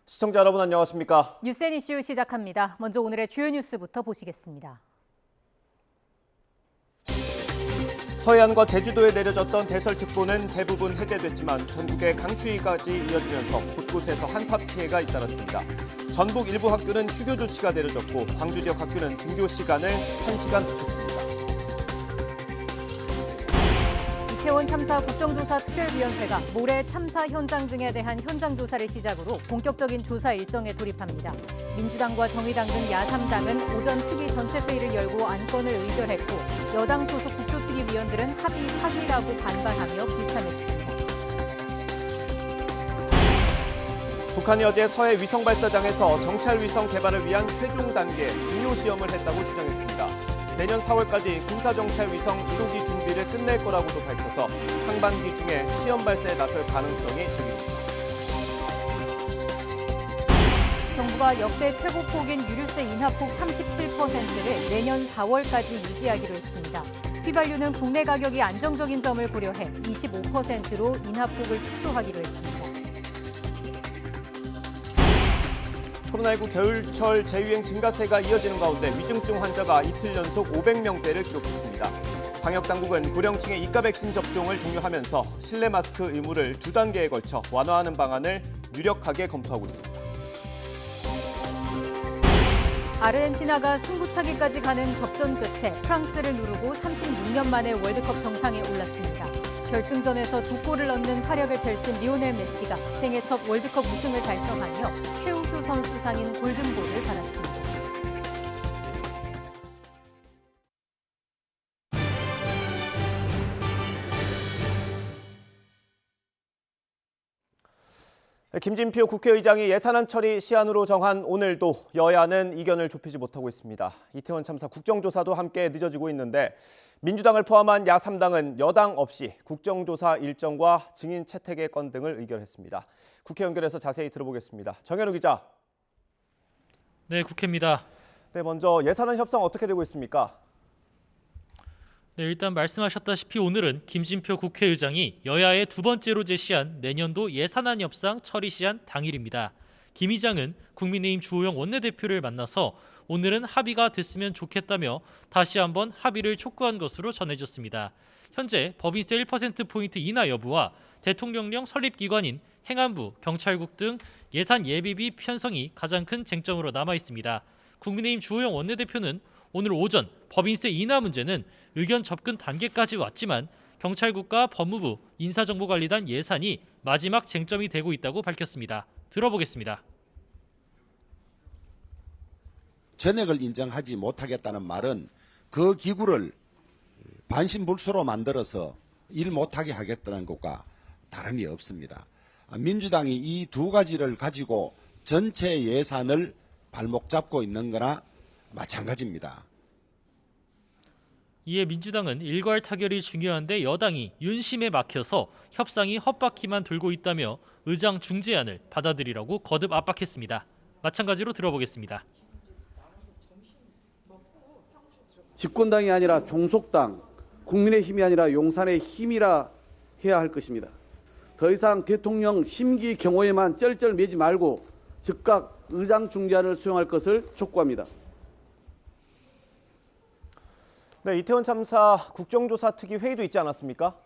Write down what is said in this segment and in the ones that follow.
시청자 여러분 안녕하십니까? 뉴스앤 이슈 시작합니다. 먼저 오늘의 주요 뉴스부터 보시겠습니다. 서해안과 제주도에 내려졌던 대설특보는 대부분 해제됐지만 전국에 강추위까지 이어지면서 곳곳에서 한파 피해가 잇따랐습니다. 전북 일부 학교는 휴교 조치가 내려졌고 광주 지역 학교는 등교 시간을 1시간 늦췄습니다. 이태원 참사 국정조사 특별위원회가 모레 참사 현장 등에 대한 현장 조사를 시작으로 본격적인 조사 일정에 돌입합니다. 민주당과 정의당 등 야3당은 오전 특위 전체 회의를 열고 안건을 의결했고 여당 소속 국조특위위원들은 합의라고 반발하며 불참했습니다. 북한이 어제 서해 위성 발사장에서 정찰 위성 개발을 위한 최종 단계 중요 시험을 했다고 주장했습니다. 내년 4월까지 군사정찰 위성 1호기 준비를 끝낼 거라고도 밝혀서 상반기 중에 시험 발사에 나설 가능성이 제기됩니다. 정부가 역대 최고폭인 유류세 인하폭 37%를 내년 4월까지 유지하기로 했습니다. 휘발유는 국내 가격이 안정적인 점을 고려해 25%로 인하폭을 축소하기로 했습니다. 코로나19 겨울철 재유행 증가세가 이어지는 가운데 위중증 환자가 이틀 연속 500명대를 기록했습니다. 방역당국은 고령층의 이가 백신 접종을 독려하면서 실내 마스크 의무를 2단계에 걸쳐 완화하는 방안을 유력하게 검토하고 있습니다. 아르헨티나가 승부차기까지 가는 접전 끝에 프랑스를 누르고 36년 만에 월드컵 정상에 올랐습니다. 결승전에서 2골을 넣는 활약을 펼친 리오넬 메시가 생애 첫 월드컵 우승을 달성하며 최우수 선수상인 골든볼을 받았습니다. 김진표 국회의장이 예산안 처리 시한으로 정한 오늘도 여야는 이견을 좁히지 못하고 있습니다. 이태원 참사 국정조사도 함께 늦어지고 있는데 민주당을 포함한 야3당은 여당 없이 국정조사 일정과 증인 채택의 건 등을 의결했습니다. 국회 연결해서 자세히 들어보겠습니다. 정현우 기자. 네, 국회입니다. 네, 먼저 예산안 협상 어떻게 되고 있습니까? 네, 일단 말씀하셨다시피 오늘은 김진표 국회의장이 여야의 두 번째로 제시한 내년도 예산안 협상 처리 시한 당일입니다. 김 의장은 국민의힘 주호영 원내대표를 만나서 오늘은 합의가 됐으면 좋겠다며 다시 한번 합의를 촉구한 것으로 전해졌습니다. 현재 법인세 1%포인트 인하 여부와 대통령령 설립기관인 행안부, 경찰국 등 예산 예비비 편성이 가장 큰 쟁점으로 남아 있습니다. 국민의힘 주호영 원내대표는 오늘 오전 법인세 인하 문제는 의견 접근 단계까지 왔지만 경찰국과 법무부, 인사정보관리단 예산이 마지막 쟁점이 되고 있다고 밝혔습니다. 들어보겠습니다. 전액을 인정하지 못하겠다는 말은 그 기구를 반신불수로 만들어서 일 못하게 하겠다는 것과 다름이 없습니다. 민주당이 이 두 가지를 가지고 전체 예산을 발목 잡고 있는 거나 마찬가지입니다. 이에 민주당은 일괄 타결이 중요한데 여당이 윤심에 막혀서 협상이 헛바퀴만 돌고 있다며 의장 중재안을 받아들이라고 거듭 압박했습니다. 마찬가지로 들어보겠습니다. 집권당이 아니라 종속당, 국민의힘이 아니라 용산의 힘이라 해야 할 것입니다. 더 이상 대통령 심기 경호에만 쩔쩔매지 말고 즉각 의장 중재안을 수용할 것을 촉구합니다. 네, 이태원 참사 국정조사 특위 회의도 있지 않았습니까?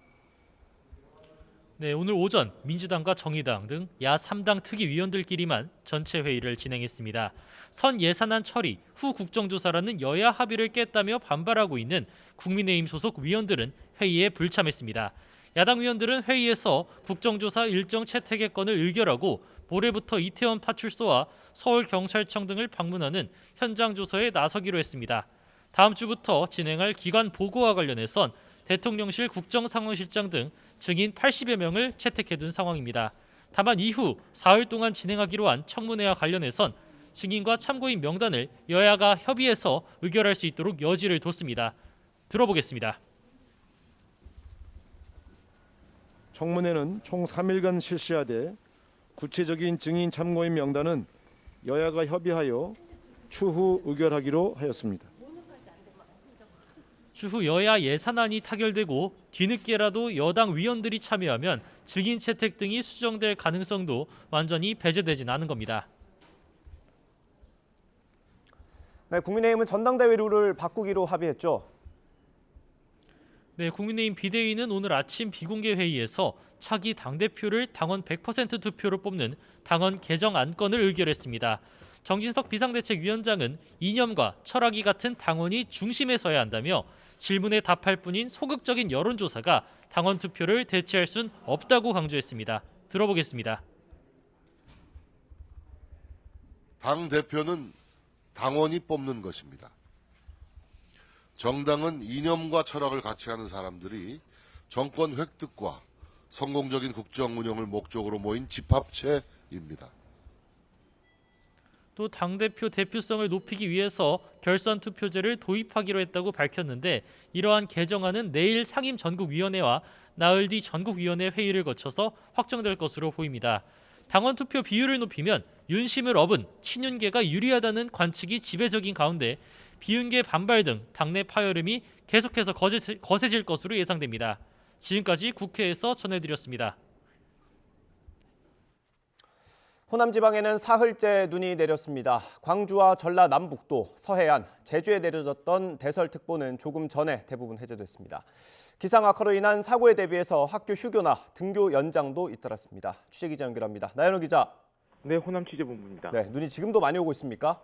네, 오늘 오전 민주당과 정의당 등 야3당 특위위원들끼리만 전체 회의를 진행했습니다. 선 예산안 처리 후 국정조사라는 여야 합의를 깼다며 반발하고 있는 국민의힘 소속 위원들은 회의에 불참했습니다. 야당 위원들은 회의에서 국정조사 일정 채택의 건을 의결하고 모레부터 이태원 파출소와 서울경찰청 등을 방문하는 현장 조사에 나서기로 했습니다. 다음 주부터 진행할 기관 보고와 관련해선 대통령실 국정상황실장 등 증인 80여 명을 채택해둔 상황입니다. 다만 이후 사흘 동안 진행하기로 한 청문회와 관련해선 증인과 참고인 명단을 여야가 협의해서 의결할 수 있도록 여지를 뒀습니다. 들어보겠습니다. 청문회는 총 3일간 실시하되 구체적인 증인 참고인 명단은 여야가 협의하여 추후 의결하기로 하였습니다. 추후 여야 예산안이 타결되고 뒤늦게라도 여당 위원들이 참여하면 증인 채택 등이 수정될 가능성도 완전히 배제되진 않은 겁니다. 네, 국민의힘은 전당대회 룰을 바꾸기로 합의했죠. 네, 국민의힘 비대위는 오늘 아침 비공개 회의에서 차기 당대표를 당원 100% 투표로 뽑는 당원 개정 안건을 의결했습니다. 정진석 비상대책위원장은 이념과 철학이 같은 당원이 중심에 서야 한다며 질문에 답할 뿐인 소극적인 여론조사가 당원 투표를 대체할 순 없다고 강조했습니다. 들어보겠습니다. 당대표는 당원이 뽑는 것입니다. 정당은 이념과 철학을 같이 하는 사람들이 정권 획득과 성공적인 국정 운영을 목적으로 모인 집합체입니다. 또 당대표 대표성을 높이기 위해서 결선 투표제를 도입하기로 했다고 밝혔는데 이러한 개정안은 내일 상임 전국위원회와 나흘 뒤 전국위원회 회의를 거쳐서 확정될 것으로 보입니다. 당원 투표 비율을 높이면 윤심을 업은 친윤계가 유리하다는 관측이 지배적인 가운데 비윤계 반발 등 당내 파열음이 계속해서 거세질 것으로 예상됩니다. 지금까지 국회에서 전해드렸습니다. 호남 지방에는 사흘째 눈이 내렸습니다. 광주와 전라 남북도, 서해안, 제주에 내려졌던 대설특보는 조금 전에 대부분 해제됐습니다. 기상 악화로 인한 사고에 대비해서 학교 휴교나 등교 연장도 잇따랐습니다. 취재기자 연결합니다. 나연호 기자. 네, 호남 취재본부입니다. 네, 눈이 지금도 많이 오고 있습니까?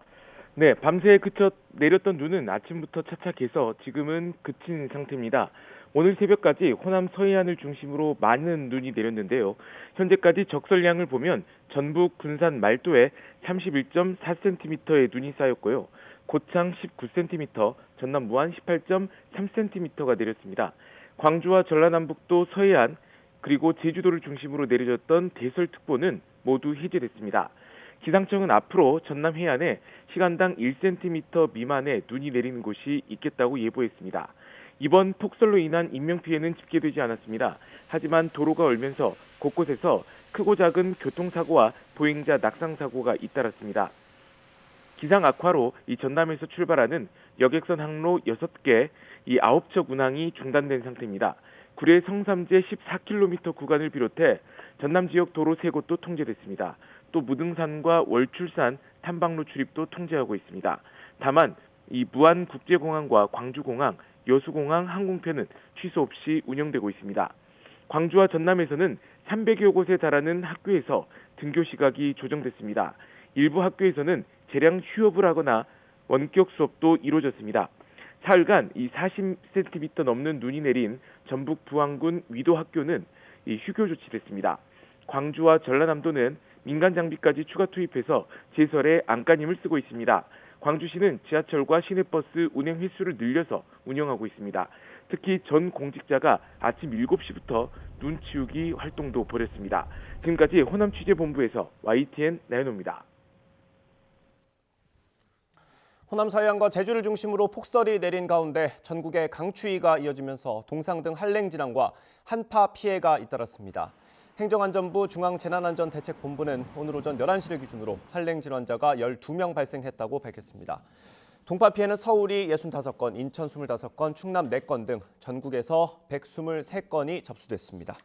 네, 밤새 그쳐 내렸던 눈은 아침부터 차차해서 지금은 그친 상태입니다. 오늘 새벽까지 호남 서해안을 중심으로 많은 눈이 내렸는데요. 현재까지 적설량을 보면 전북 군산 말도에 31.4cm의 눈이 쌓였고요. 고창 19cm, 전남 무안 18.3cm가 내렸습니다. 광주와 전라남북도 서해안 그리고 제주도를 중심으로 내려졌던 대설특보는 모두 해제됐습니다. 기상청은 앞으로 전남 해안에 시간당 1cm 미만의 눈이 내리는 곳이 있겠다고 예보했습니다. 이번 폭설로 인한 인명피해는 집계되지 않았습니다. 하지만 도로가 얼면서 곳곳에서 크고 작은 교통사고와 보행자 낙상사고가 잇따랐습니다. 기상 악화로 이 전남에서 출발하는 여객선 항로 6개, 이 9척 운항이 중단된 상태입니다. 구례 성삼제 14km 구간을 비롯해 전남 지역 도로 3곳도 통제됐습니다. 또 무등산과 월출산 탐방로 출입도 통제하고 있습니다. 다만 이 무안국제공항과 광주공항, 여수공항 항공편은 취소 없이 운영되고 있습니다. 광주와 전남에서는 300여 곳에 달하는 학교에서 등교 시각이 조정됐습니다. 일부 학교에서는 재량 휴업을 하거나 원격 수업도 이루어졌습니다. 사흘간 이 40cm 넘는 눈이 내린 전북 부안군 위도학교는 이 휴교 조치됐습니다. 광주와 전라남도는 민간 장비까지 추가 투입해서 제설에 안간힘을 쓰고 있습니다. 광주시는 지하철과 시내버스 운행 횟수를 늘려서 운영하고 있습니다. 특히 전 공직자가 아침 7시부터 눈 치우기 활동도 벌였습니다. 지금까지 호남 취재본부에서 YTN 나연호입니다. 호남 서해안과 제주를 중심으로 폭설이 내린 가운데 전국에 강추위가 이어지면서 동상 등 한랭 진앙과 한파 피해가 잇따랐습니다. 행정안전부 중앙재난안전대책본부는 오늘 오전 11시를 기준으로 한랭 질환자가 12명 발생했다고 밝혔습니다. 동파 피해는 서울이 65건, 인천 25건, 충남 4건 등 전국에서 123건이 접수됐습니다.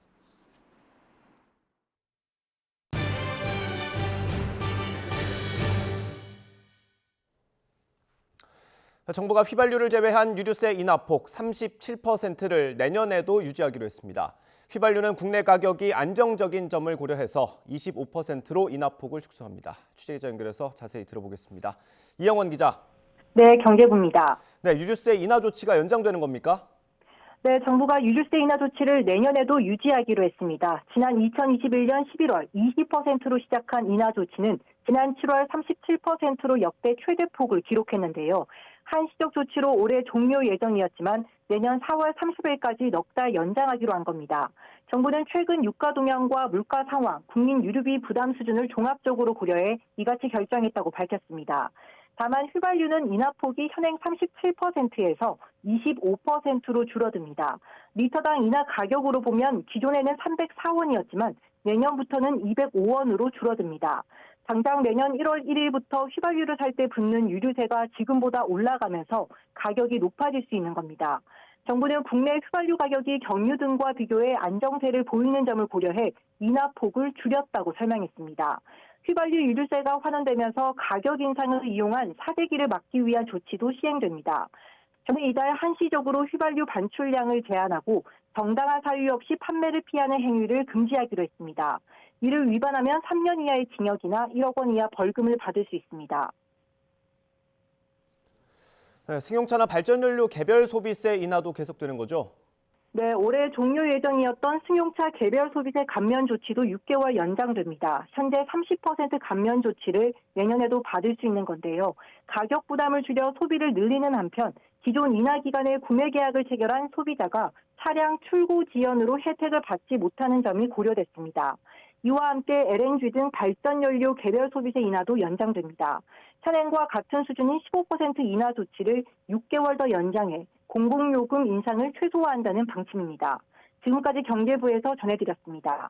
정부가 휘발유를 제외한 유류세 인하폭 37%를 내년에도 유지하기로 했습니다. 휘발유는 국내 가격이 안정적인 점을 고려해서 25%로 인하폭을 축소합니다. 취재기자 연결해서 자세히 들어보겠습니다. 이영원 기자. 네, 경제부입니다. 네, 유류세 인하 조치가 연장되는 겁니까? 네, 정부가 유류세 인하 조치를 내년에도 유지하기로 했습니다. 지난 2021년 11월 20%로 시작한 인하 조치는 지난 7월 37%로 역대 최대폭을 기록했는데요. 한시적 조치로 올해 종료 예정이었지만 내년 4월 30일까지 넉 달 연장하기로 한 겁니다. 정부는 최근 유가 동향과 물가 상황, 국민 유류비 부담 수준을 종합적으로 고려해 이같이 결정했다고 밝혔습니다. 다만 휘발유는 인하폭이 현행 37%에서 25%로 줄어듭니다. 리터당 인하 가격으로 보면 기존에는 304원이었지만 내년부터는 205원으로 줄어듭니다. 당장 내년 1월 1일부터 휘발유를 살 때 붙는 유류세가 지금보다 올라가면서 가격이 높아질 수 있는 겁니다. 정부는 국내 휘발유 가격이 경유 등과 비교해 안정세를 보이는 점을 고려해 인하폭을 줄였다고 설명했습니다. 휘발유 유류세가 환원되면서 가격 인상을 이용한 사재기를 막기 위한 조치도 시행됩니다. 정부는 이달 한시적으로 휘발유 반출량을 제한하고 정당한 사유 없이 판매를 피하는 행위를 금지하기로 했습니다. 이를 위반하면 3년 이하의 징역이나 1억 원 이하 벌금을 받을 수 있습니다. 네, 승용차나 발전연료 개별 소비세 인하도 계속되는 거죠? 네, 올해 종료 예정이었던 승용차 개별 소비세 감면 조치도 6개월 연장됩니다. 현재 30% 감면 조치를 내년에도 받을 수 있는 건데요. 가격 부담을 줄여 소비를 늘리는 한편 기존 인하 기간에 구매 계약을 체결한 소비자가 차량 출고 지연으로 혜택을 받지 못하는 점이 고려됐습니다. 이와 함께 LNG 등 발전연료 개별 소비세 인하도 연장됩니다. 현행과 같은 수준인 15% 인하 조치를 6개월 더 연장해 공공요금 인상을 최소화한다는 방침입니다. 지금까지 경제부에서 전해드렸습니다.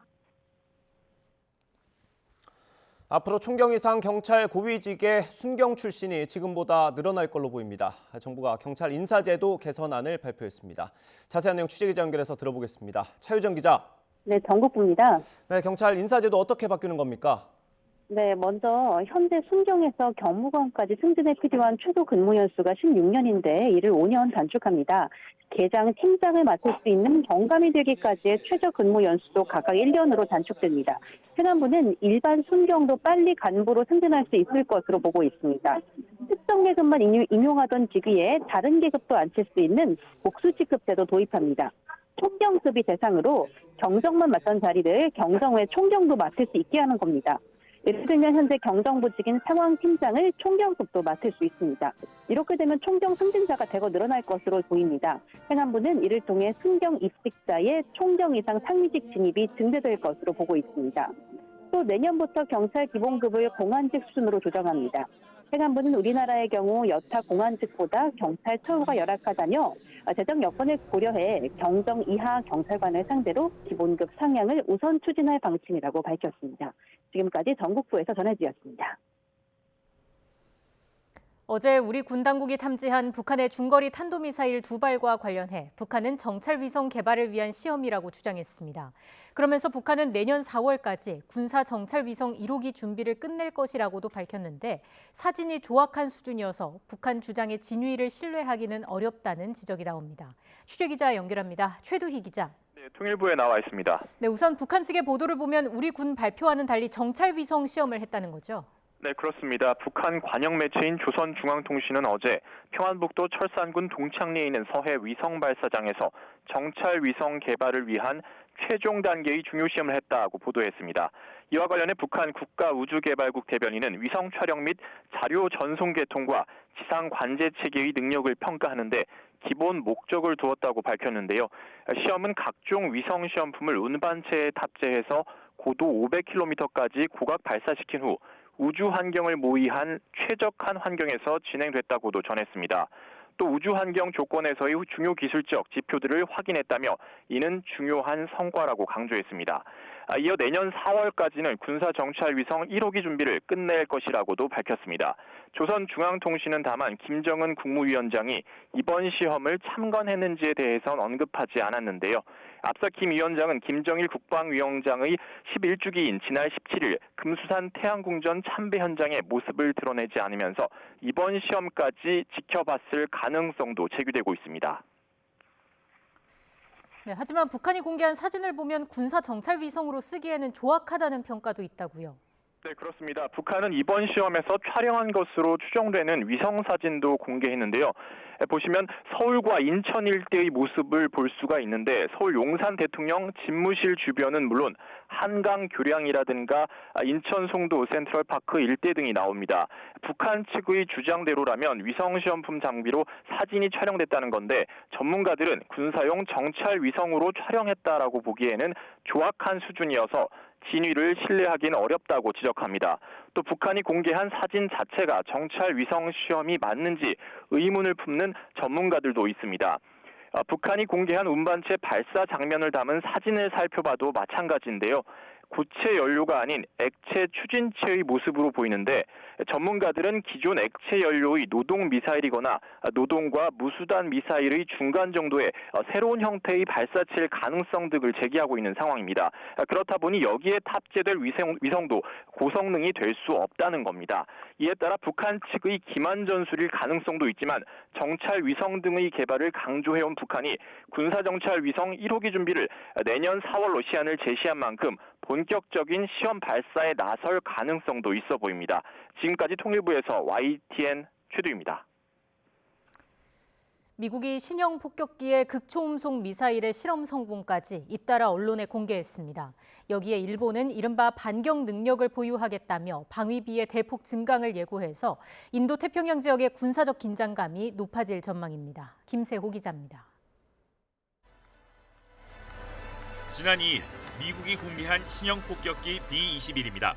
앞으로 총경 이상 경찰 고위직의 순경 출신이 지금보다 늘어날 걸로 보입니다. 정부가 경찰 인사제도 개선안을 발표했습니다. 자세한 내용 취재기자 연결해서 들어보겠습니다. 차유정 기자. 네, 전국부입니다. 네, 경찰 인사제도 어떻게 바뀌는 겁니까? 네, 먼저 현재 순경에서 경무관까지 승진에 필요한 최소 근무 연수가 16년인데 이를 5년 단축합니다. 계장 팀장을 맡을 수 있는 경감이 되기까지의 최저 근무 연수도 각각 1년으로 단축됩니다. 행안부는 일반 순경도 빨리 간부로 승진할 수 있을 것으로 보고 있습니다. 특정 계급만 임용하던 직위에 다른 계급도 앉힐 수 있는 복수직급제도 도입합니다. 총경급이 대상으로 경정만 맡던 자리를 경정 외 총경도 맡을 수 있게 하는 겁니다. 예를 들면 현재 경정부직인 상황팀장을 총경급도 맡을 수 있습니다. 이렇게 되면 총경 승진자가 대거 늘어날 것으로 보입니다. 행안부는 이를 통해 순경 입직자의 총경 이상 상위직 진입이 증대될 것으로 보고 있습니다. 또 내년부터 경찰 기본급을 공안직 수준으로 조정합니다. 행안부는 우리나라의 경우 여타 공안직보다 경찰 처우가 열악하다며 재정 여건을 고려해 경정 이하 경찰관을 상대로 기본급 상향을 우선 추진할 방침이라고 밝혔습니다. 지금까지 전국부에서 전해드렸습니다. 어제 우리 군 당국이 탐지한 북한의 중거리 탄도미사일 2발과 관련해 북한은 정찰위성 개발을 위한 시험이라고 주장했습니다. 그러면서 북한은 내년 4월까지 군사 정찰위성 1호기 준비를 끝낼 것이라고도 밝혔는데 사진이 조악한 수준이어서 북한 주장의 진위를 신뢰하기는 어렵다는 지적이 나옵니다. 취재기자 연결합니다. 최두희 기자. 네, 통일부에 나와 있습니다. 네, 우선 북한 측의 보도를 보면 우리 군 발표와는 달리 정찰위성 시험을 했다는 거죠? 네, 그렇습니다. 북한 관영 매체인 조선중앙통신은 어제 평안북도 철산군 동창리에 있는 서해 위성발사장에서 정찰 위성 개발을 위한 최종 단계의 중요 시험을 했다고 보도했습니다. 이와 관련해 북한 국가우주개발국 대변인은 위성 촬영 및 자료 전송 계통과 지상 관제 체계의 능력을 평가하는데 기본 목적을 두었다고 밝혔는데요. 시험은 각종 위성 시험품을 운반체에 탑재해서 고도 500km까지 고각 발사시킨 후 우주 환경을 모의한 최적한 환경에서 진행됐다고도 전했습니다. 또 우주 환경 조건에서의 중요 기술적 지표들을 확인했다며 이는 중요한 성과라고 강조했습니다. 이어 내년 4월까지는 군사 정찰 위성 1호기 준비를 끝낼 것이라고도 밝혔습니다. 조선중앙통신은 다만 김정은 국무위원장이 이번 시험을 참관했는지에 대해선 언급하지 않았는데요. 앞서 김 위원장은 김정일 국방위원장의 11주기인 지난 17일 금수산 태양궁전 참배 현장의 모습을 드러내지 않으면서 이번 시험까지 지켜봤을 가능성도 제기되고 있습니다. 네, 하지만 북한이 공개한 사진을 보면 군사 정찰 위성으로 쓰기에는 조악하다는 평가도 있다고요. 네, 그렇습니다. 북한은 이번 시험에서 촬영한 것으로 추정되는 위성 사진도 공개했는데요. 보시면 서울과 인천 일대의 모습을 볼 수가 있는데 서울 용산 대통령 집무실 주변은 물론 한강 교량이라든가 인천 송도 센트럴파크 일대 등이 나옵니다. 북한 측의 주장대로라면 위성 시험품 장비로 사진이 촬영됐다는 건데 전문가들은 군사용 정찰 위성으로 촬영했다라고 보기에는 조악한 수준이어서 진위를 신뢰하기는 어렵다고 지적합니다. 또 북한이 공개한 사진 자체가 정찰 위성 시험이 맞는지 의문을 품는 전문가들도 있습니다. 북한이 공개한 운반체 발사 장면을 담은 사진을 살펴봐도 마찬가지인데요. 고체 연료가 아닌 액체 추진체의 모습으로 보이는데 전문가들은 기존 액체 연료의 노동 미사일이거나 노동과 무수단 미사일의 중간 정도의 새로운 형태의 발사체일 가능성 등을 제기하고 있는 상황입니다. 그렇다 보니 여기에 탑재될 위성도 고성능이 될 수 없다는 겁니다. 이에 따라 북한 측의 기만 전술일 가능성도 있지만 정찰 위성 등의 개발을 강조해온 북한이 군사정찰 위성 1호기 준비를 내년 4월로 시한을 제시한 만큼 본격적인 시험 발사에 나설 가능성도 있어 보입니다. 지금까지 통일부에서 YTN 최두입니다. 미국이 신형 폭격기의 극초음속 미사일의 실험 성공까지 잇따라 언론에 공개했습니다. 여기에 일본은 이른바 반격 능력을 보유하겠다며 방위비의 대폭 증강을 예고해서 인도태평양 지역의 군사적 긴장감이 높아질 전망입니다. 김세호 기자입니다. 지난 2일 미국이 공개한 신형 폭격기 B-21입니다.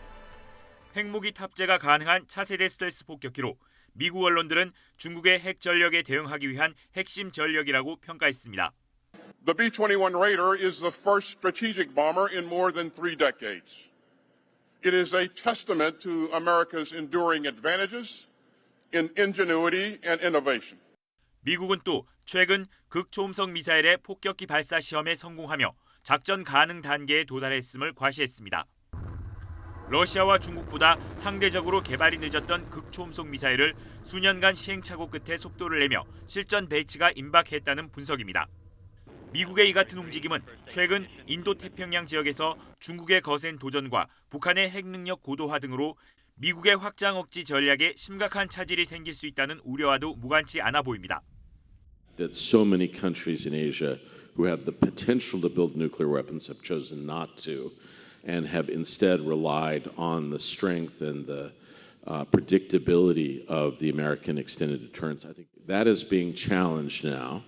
핵무기 탑재가 가능한 차세대 스텔스 폭격기로 미국 언론들은 중국의 핵 전력에 대응하기 위한 핵심 전력이라고 평가했습니다. The B-21 Raider is the first strategic bomber in more than 3 decades. It is a testament to America's enduring advantages in ingenuity and innovation. 미국은 또 최근 극초음속 미사일의 폭격기 발사 시험에 성공하며 작전 가능 단계에 도달했음을 과시했습니다. 러시아와 중국보다 상대적으로 개발이 늦었던 극초음속 미사일을 수년간 시행착오 끝에 속도를 내며 실전 배치가 임박했다는 분석입니다. 미국의 이 같은 움직임은 최근 인도태평양 지역에서 중국의 거센 도전과 북한의 핵 능력 고도화 등으로 미국의 확장 억지 전략에 심각한 차질이 생길 수 있다는 우려와도 무관치 않아 보입니다. That so many countries in Asia who have the potential to build nuclear weapons have chosen not to. And have instead relied on the strength and the predictability of the American extended deterrence. I think that is being challenged now.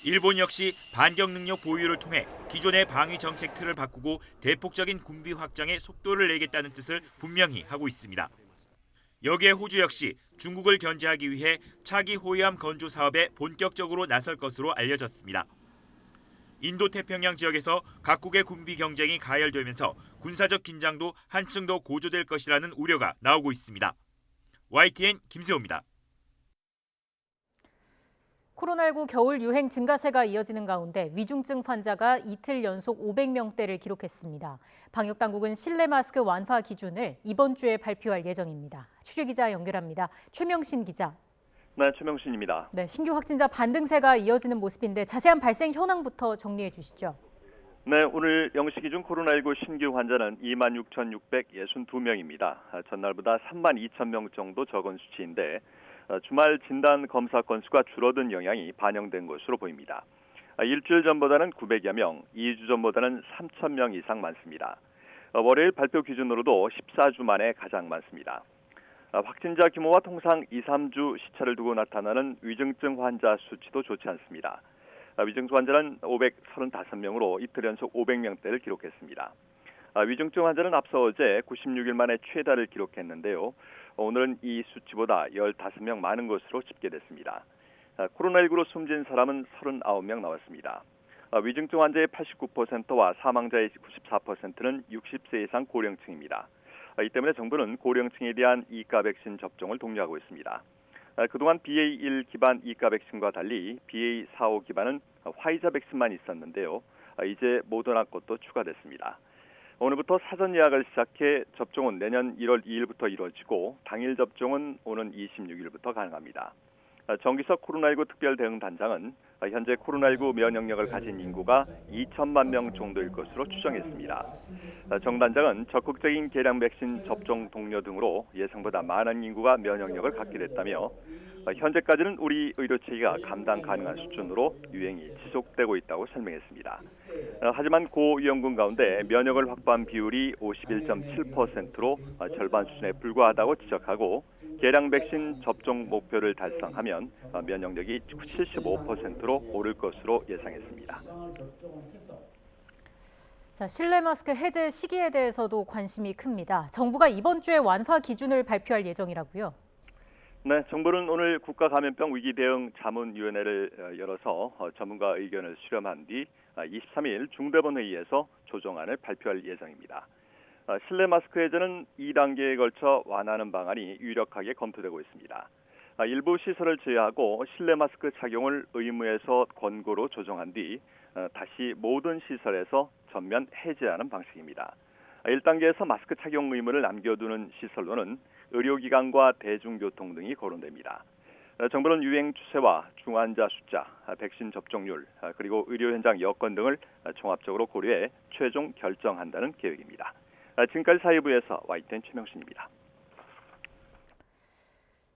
일본 역시 반격 능력 보유를 통해 기존의 방위 정책 틀을 바꾸고 대폭적인 군비 확장에 속도를 내겠다는 뜻을 분명히 하고 있습니다. 여기에 호주 역시 중국을 견제하기 위해 차기 호위함 건조 사업에 본격적으로 나설 것으로 알려졌습니다. 인도태평양 지역에서 각국의 군비 경쟁이 가열되면서 군사적 긴장도 한층 더 고조될 것이라는 우려가 나오고 있습니다. YTN 김세호입니다. 코로나19 겨울 유행 증가세가 이어지는 가운데 위중증 환자가 이틀 연속 500명대를 기록했습니다. 방역당국은 실내 마스크 완화 기준을 이번 주에 발표할 예정입니다. 취재기자 연결합니다. 최명신 기자. 네, 최명신입니다. 네, 신규 확진자 반등세가 이어지는 모습인데 자세한 발생 현황부터 정리해 주시죠. 네, 오늘 0시 기준 코로나19 신규 환자는 26,662명입니다. 전날보다 32,000명 정도 적은 수치인데 주말 진단 검사 건수가 줄어든 영향이 반영된 것으로 보입니다. 일주일 전보다는 900여 명, 2주 전보다는 3,000명 이상 많습니다. 월요일 발표 기준으로도 14주 만에 가장 많습니다. 확진자 규모와 통상 2, 3주 시차를 두고 나타나는 위중증 환자 수치도 좋지 않습니다. 위중증 환자는 535명으로 이틀 연속 500명대를 기록했습니다. 위중증 환자는 앞서 어제 96일 만에 최다를 기록했는데요. 오늘은 이 수치보다 15명 많은 것으로 집계됐습니다. 코로나19로 숨진 사람은 39명 나왔습니다. 위중증 환자의 89%와 사망자의 94%는 60세 이상 고령층입니다. 이 때문에 정부는 고령층에 대한 2가 백신 접종을 독려하고 있습니다. 그동안 BA1 기반 2가 백신과 달리 BA45 기반은 화이자 백신만 있었는데요. 이제 모더나 것도 추가됐습니다. 오늘부터 사전 예약을 시작해 접종은 내년 1월 2일부터 이루어지고 당일 접종은 오는 26일부터 가능합니다. 정기석 코로나19 특별대응단장은 현재 코로나19 면역력을 가진 인구가 2천만 명 정도일 것으로 추정했습니다. 정 단장은 적극적인 계량 백신 접종 동료 등으로 예상보다 많은 인구가 면역력을 갖게 됐다며 현재까지는 우리 의료체계가 감당 가능한 수준으로 유행이 지속되고 있다고 설명했습니다. 하지만 고위험군 가운데 면역을 확보한 비율이 51.7%로 절반 수준에 불과하다고 지적하고 계량 백신 접종 목표를 달성하면 면역력이 75%로 오를 것으로 예상했습니다. 자, 실내 마스크 해제 시기에 대해서도 관심이 큽니다. 정부가 이번 주에 완화 기준을 발표할 예정이라고요? 네, 정부는 오늘 국가감염병 위기 대응 자문위원회를 열어서 전문가 의견을 수렴한 뒤 23일 중대본 회의에서 조정안을 발표할 예정입니다. 실내 마스크 해제는 2단계에 걸쳐 완화하는 방안이 유력하게 검토되고 있습니다. 일부 시설을 제외하고 실내 마스크 착용을 의무에서 권고로 조정한 뒤 다시 모든 시설에서 전면 해제하는 방식입니다. 1단계에서 마스크 착용 의무를 남겨두는 시설로는 의료기관과 대중교통 등이 거론됩니다. 정부는 유행 추세와 중환자 숫자, 백신 접종률, 그리고 의료 현장 여건 등을 종합적으로 고려해 최종 결정한다는 계획입니다. 지금까지 사회부에서 YTN 최명신입니다.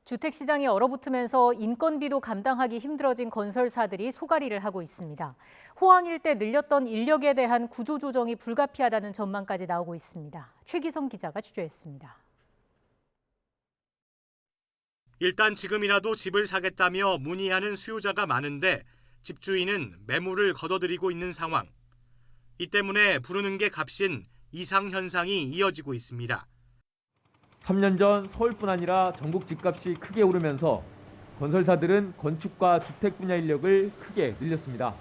주택시장이 얼어붙으면서 인건비도 감당하기 힘들어진 건설사들이 소가리를 하고 있습니다. 호황 일때 늘렸던 인력에 대한 구조조정이 불가피하다는 전망까지 나오고 있습니다. 최기성 기자가 취재했습니다. 일단 지금이라도 집을 사겠다며 문의하는 수요자가 많은데 집주인은 매물을 걷어들이고 있는 상황. 이 때문에 부르는 게 값인 이상 현상이 이어지고 있습니다. 3년 전 서울뿐 아니라 전국 집값이 크게 오르면서 건설사들은 건축과 주택 분야 인력을 크게 늘렸습니다.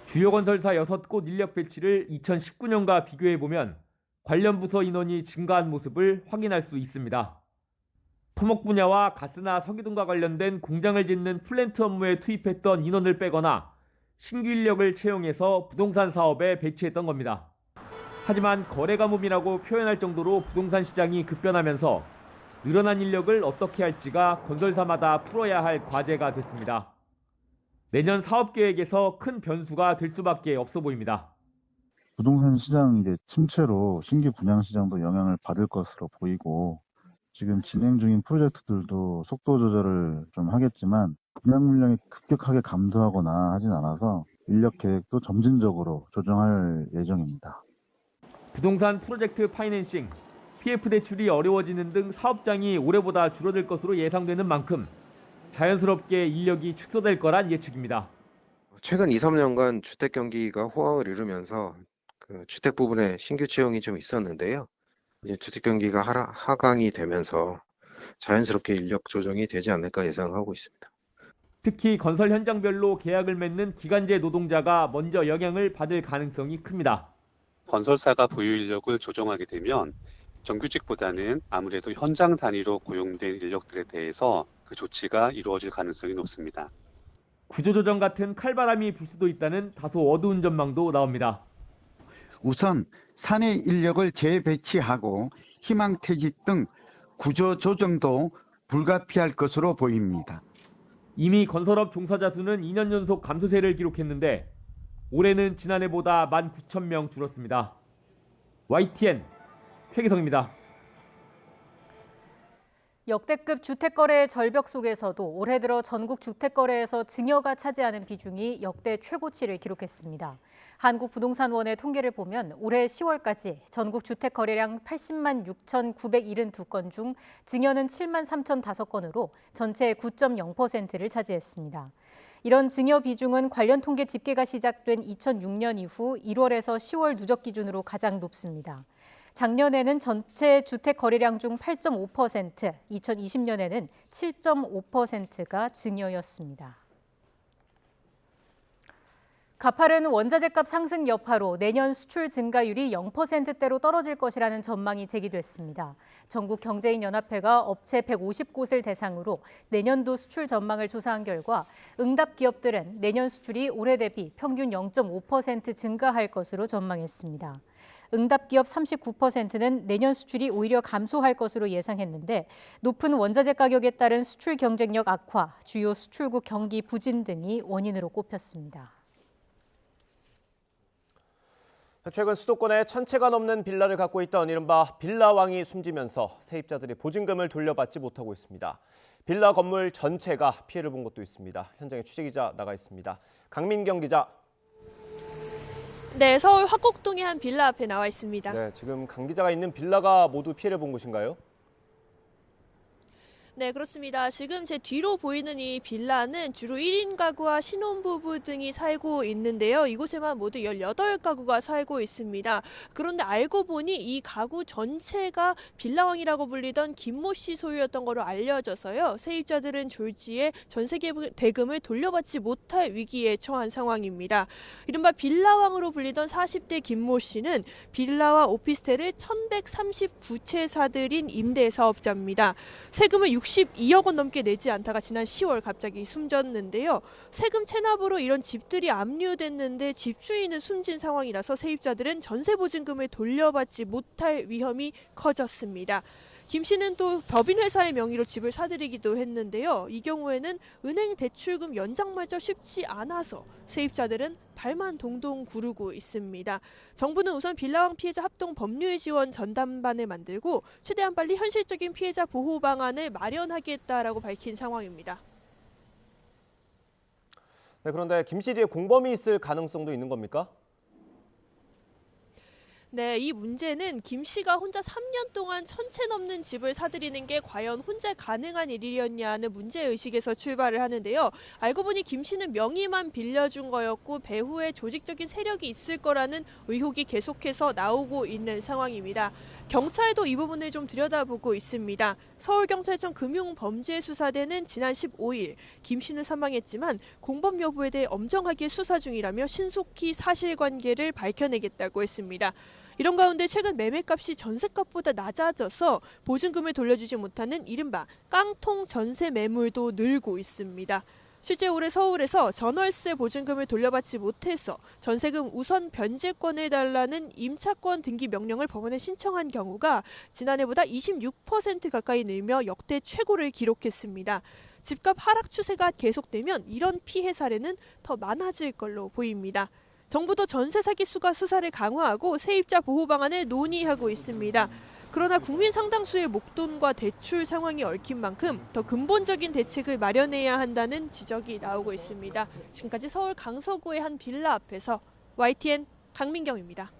주요 건설사 6곳 인력 배치를 2019년과 비교해보면 관련 부서 인원이 증가한 모습을 확인할 수 있습니다. 토목 분야와 가스나 석유 등과 관련된 공장을 짓는 플랜트 업무에 투입했던 인원을 빼거나 신규 인력을 채용해서 부동산 사업에 배치했던 겁니다. 하지만 거래 가뭄이라고 표현할 정도로 부동산 시장이 급변하면서 늘어난 인력을 어떻게 할지가 건설사마다 풀어야 할 과제가 됐습니다. 내년 사업 계획에서 큰 변수가 될 수밖에 없어 보입니다. 부동산 시장 침체로 신규 분양 시장도 영향을 받을 것으로 보이고 지금 진행 중인 프로젝트들도 속도 조절을 좀 하겠지만 분양 물량이 급격하게 감소하거나 하진 않아서 인력 계획도 점진적으로 조정할 예정입니다. 부동산 프로젝트 파이낸싱, PF 대출이 어려워지는 등 사업장이 올해보다 줄어들 것으로 예상되는 만큼 자연스럽게 인력이 축소될 거란 예측입니다. 최근 2, 3년간 주택 경기가 호황을 이루면서 주택 부분에 신규 채용이 좀 있었는데요. 이제 주택 경기가 하강이 되면서 자연스럽게 인력 조정이 되지 않을까 예상하고 있습니다. 특히 건설 현장별로 계약을 맺는 기간제 노동자가 먼저 영향을 받을 가능성이 큽니다. 건설사가 보유 인력을 조정하게 되면 정규직보다는 아무래도 현장 단위로 고용된 인력들에 대해서 그 조치가 이루어질 가능성이 높습니다. 구조조정 같은 칼바람이 불 수도 있다는 다소 어두운 전망도 나옵니다. 우선 사내 인력을 재배치하고 희망퇴직 등 구조조정도 불가피할 것으로 보입니다. 이미 건설업 종사자 수는 2년 연속 감소세를 기록했는데 올해는 지난해보다 19,000명 줄었습니다. YTN 최기성입니다. 역대급 주택거래의 절벽 속에서도 올해 들어 전국 주택거래에서 증여가 차지하는 비중이 역대 최고치를 기록했습니다. 한국부동산원의 통계를 보면 올해 10월까지 전국 주택거래량 80만 6,972건 중 증여는 7만 3,005건으로 전체의 9.0%를 차지했습니다. 이런 증여 비중은 관련 통계 집계가 시작된 2006년 이후 1월에서 10월 누적 기준으로 가장 높습니다. 작년에는 전체 주택 거래량 중 8.5%, 2020년에는 7.5%가 증여였습니다. 가파른 원자재값 상승 여파로 내년 수출 증가율이 0%대로 떨어질 것이라는 전망이 제기됐습니다. 전국경제인연합회가 업체 150곳을 대상으로 내년도 수출 전망을 조사한 결과 응답 기업들은 내년 수출이 올해 대비 평균 0.5% 증가할 것으로 전망했습니다. 응답 기업 39%는 내년 수출이 오히려 감소할 것으로 예상했는데 높은 원자재 가격에 따른 수출 경쟁력 악화, 주요 수출국 경기 부진 등이 원인으로 꼽혔습니다. 최근 수도권에 1,000채가 넘는 빌라를 갖고 있던 이른바 빌라왕이 숨지면서 세입자들이 보증금을 돌려받지 못하고 있습니다. 빌라 건물 전체가 피해를 본 곳도 있습니다. 현장에 취재기자 나가 있습니다. 강민경 기자. 네, 서울 화곡동의 한 빌라 앞에 나와 있습니다. 네, 지금 강 기자가 있는 빌라가 모두 피해를 본 곳인가요? 네, 그렇습니다. 지금 제 뒤로 보이는 이 빌라는 주로 1인 가구와 신혼부부 등이 살고 있는데요. 이곳에만 모두 18가구가 살고 있습니다. 그런데 알고 보니 이 가구 전체가 빌라왕이라고 불리던 김모 씨 소유였던 것으로 알려져서요. 세입자들은 졸지에 전세 대금을 돌려받지 못할 위기에 처한 상황입니다. 이른바 빌라왕으로 불리던 40대 김모 씨는 빌라와 오피스텔을 1139채 사들인 임대사업자입니다. 세금을 62억 원 넘게 내지 않다가 지난 10월 갑자기 숨졌는데요. 세금 체납으로 이런 집들이 압류됐는데 집주인은 숨진 상황이라서 세입자들은 전세보증금을 돌려받지 못할 위험이 커졌습니다. 김 씨는 또 법인회사의 명의로 집을 사들이기도 했는데요. 이 경우에는 은행 대출금 연장마저 쉽지 않아서 세입자들은 발만 동동 구르고 있습니다. 정부는 우선 빌라왕 피해자 합동 법률 지원 전담반을 만들고 최대한 빨리 현실적인 피해자 보호 방안을 마련하겠다라고 밝힌 상황입니다. 네, 그런데 김 씨 뒤에 공범이 있을 가능성도 있는 겁니까? 네, 이 문제는 김 씨가 혼자 3년 동안 1000채 넘는 집을 사들이는 게 과연 혼자 가능한 일이었냐는 문제의식에서 출발을 하는데요. 알고 보니 김 씨는 명의만 빌려준 거였고 배후에 조직적인 세력이 있을 거라는 의혹이 계속해서 나오고 있는 상황입니다. 경찰도 이 부분을 좀 들여다보고 있습니다. 서울경찰청 금융범죄수사대는 지난 15일 김 씨는 사망했지만 공범 여부에 대해 엄정하게 수사 중이라며 신속히 사실관계를 밝혀내겠다고 했습니다. 이런 가운데 최근 매매값이 전세값보다 낮아져서 보증금을 돌려주지 못하는 이른바 깡통 전세 매물도 늘고 있습니다. 실제 올해 서울에서 전월세 보증금을 돌려받지 못해서 전세금 우선 변제권을 달라는 임차권 등기 명령을 법원에 신청한 경우가 지난해보다 26% 가까이 늘며 역대 최고를 기록했습니다. 집값 하락 추세가 계속되면 이런 피해 사례는 더 많아질 걸로 보입니다. 정부도 전세 사기 수사를 강화하고 세입자 보호 방안을 논의하고 있습니다. 그러나 국민 상당수의 목돈과 대출 상황이 얽힌 만큼 더 근본적인 대책을 마련해야 한다는 지적이 나오고 있습니다. 지금까지 서울 강서구의 한 빌라 앞에서 YTN 강민경입니다.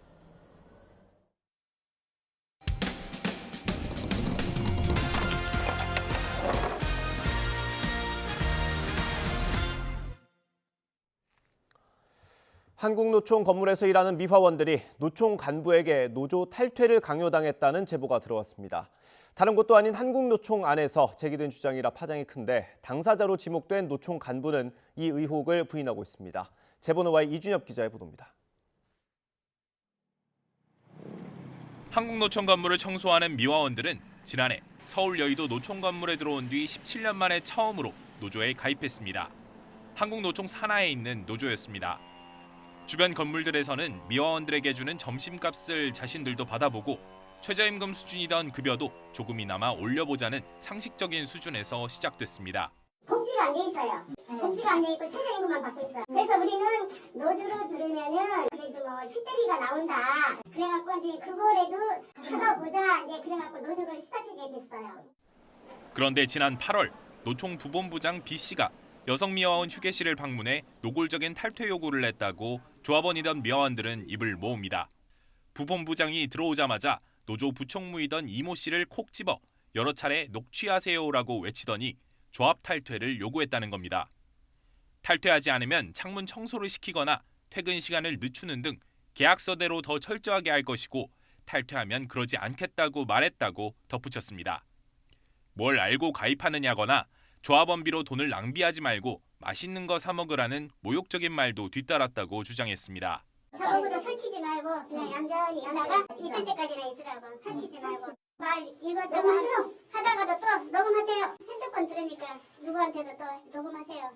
한국노총 건물에서 일하는 미화원들이 노총 간부에게 노조 탈퇴를 강요당했다는 제보가 들어왔습니다. 다른 곳도 아닌 한국노총 안에서 제기된 주장이라 파장이 큰데 당사자로 지목된 노총 간부는 이 의혹을 부인하고 있습니다. 제보는 Y 이준엽 기자의 보도입니다. 한국노총 건물을 청소하는 미화원들은 지난해 서울 여의도 노총 건물에 들어온 뒤 17년 만에 처음으로 노조에 가입했습니다. 한국노총 산하에 있는 노조였습니다. 주변 건물들에서는 미화원들에게 주는 점심값을 자신들도 받아보고 최저임금 수준이던 급여도 조금이나마 올려보자는 상식적인 수준에서 시작됐습니다. 복지가 안 돼 있어요. 복지가 안 돼 있고 최저임금만 받고 있어요. 그래서 우리는 노조로 들으면은 그래도 뭐 10대비가 나온다. 그래갖고 이제 그거라도 찾아보자. 이제 그래갖고 노조를 시작하게 됐어요. 그런데 지난 8월 노총 부본부장 B 씨가 여성 미화원 휴게실을 방문해 노골적인 탈퇴 요구를 했다고 조합원이던 미화원들은 입을 모읍니다. 부본부장이 들어오자마자 노조 부총무이던 이모 씨를 콕 집어 여러 차례 녹취하세요라고 외치더니 조합 탈퇴를 요구했다는 겁니다. 탈퇴하지 않으면 창문 청소를 시키거나 퇴근 시간을 늦추는 등 계약서대로 더 철저하게 할 것이고 탈퇴하면 그러지 않겠다고 말했다고 덧붙였습니다. 뭘 알고 가입하느냐거나 조합원비로 돈을 낭비하지 말고 맛있는 거 사 먹으라는 모욕적인 말도 뒤따랐다고 주장했습니다. 저거보다 설치지 말고 그냥 얌전히 하다가 있을 때까지만 있으라고. 설치지 말고 말 이것저것 하다가도 또 녹음하세요. 핸드폰 들으니까 누구한테도 또 녹음하세요.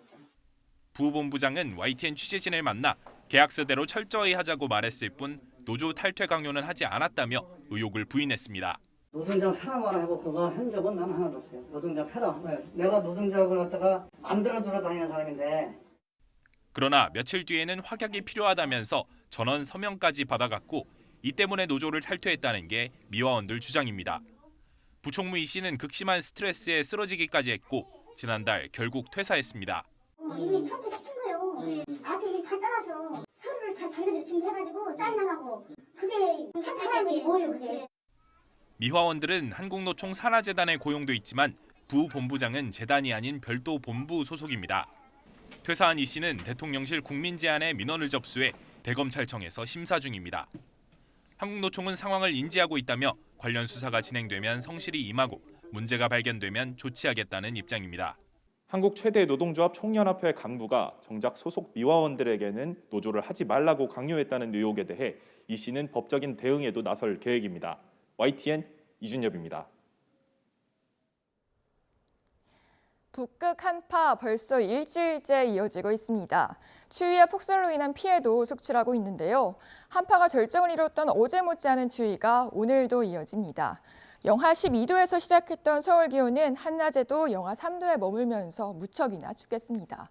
부본부장은 YTN 취재진을 만나 계약서대로 철저히 하자고 말했을 뿐 노조 탈퇴 강요는 하지 않았다며 의혹을 부인했습니다. 노동자 폐라만 하고 그거 한 적은 난 하나도 없어요. 노동자 폐라. 내가 노동자를 갖다가 맘대로 돌아다니는 사람인데. 그러나 며칠 뒤에는 확약이 필요하다면서 전원 서명까지 받아갔고 이 때문에 노조를 탈퇴했다는 게 미화원들 주장입니다. 부총무 이 씨는 극심한 스트레스에 쓰러지기까지 했고 지난달 결국 퇴사했습니다. 이미 탈퇴시킨 거예요. 앞에 일 다 따라서 서류를 다 자기네들 준비해가지고 사인하라고. 그게 탈퇴하는 거지 뭐예요 그게. 미화원들은 한국노총 산하재단에 고용돼 있지만 부본부장은 재단이 아닌 별도 본부 소속입니다. 퇴사한 이 씨는 대통령실 국민제안에 민원을 접수해 대검찰청에서 심사 중입니다. 한국노총은 상황을 인지하고 있다며 관련 수사가 진행되면 성실히 임하고 문제가 발견되면 조치하겠다는 입장입니다. 한국 최대 노동조합 총연합회 간부가 정작 소속 미화원들에게는 노조를 하지 말라고 강요했다는 의혹에 대해 이 씨는 법적인 대응에도 나설 계획입니다. YTN 이준엽입니다. 북극 한파 벌써 일주일째 이어지고 있습니다. 추위와 폭설로 인한 피해도 속출하고 있는데요. 한파가 절정을 이뤘던 어제 못지않은 추위가 오늘도 이어집니다. 영하 12도에서 시작했던 서울 기온은 한낮에도 영하 3도에 머물면서 무척이나 춥겠습니다.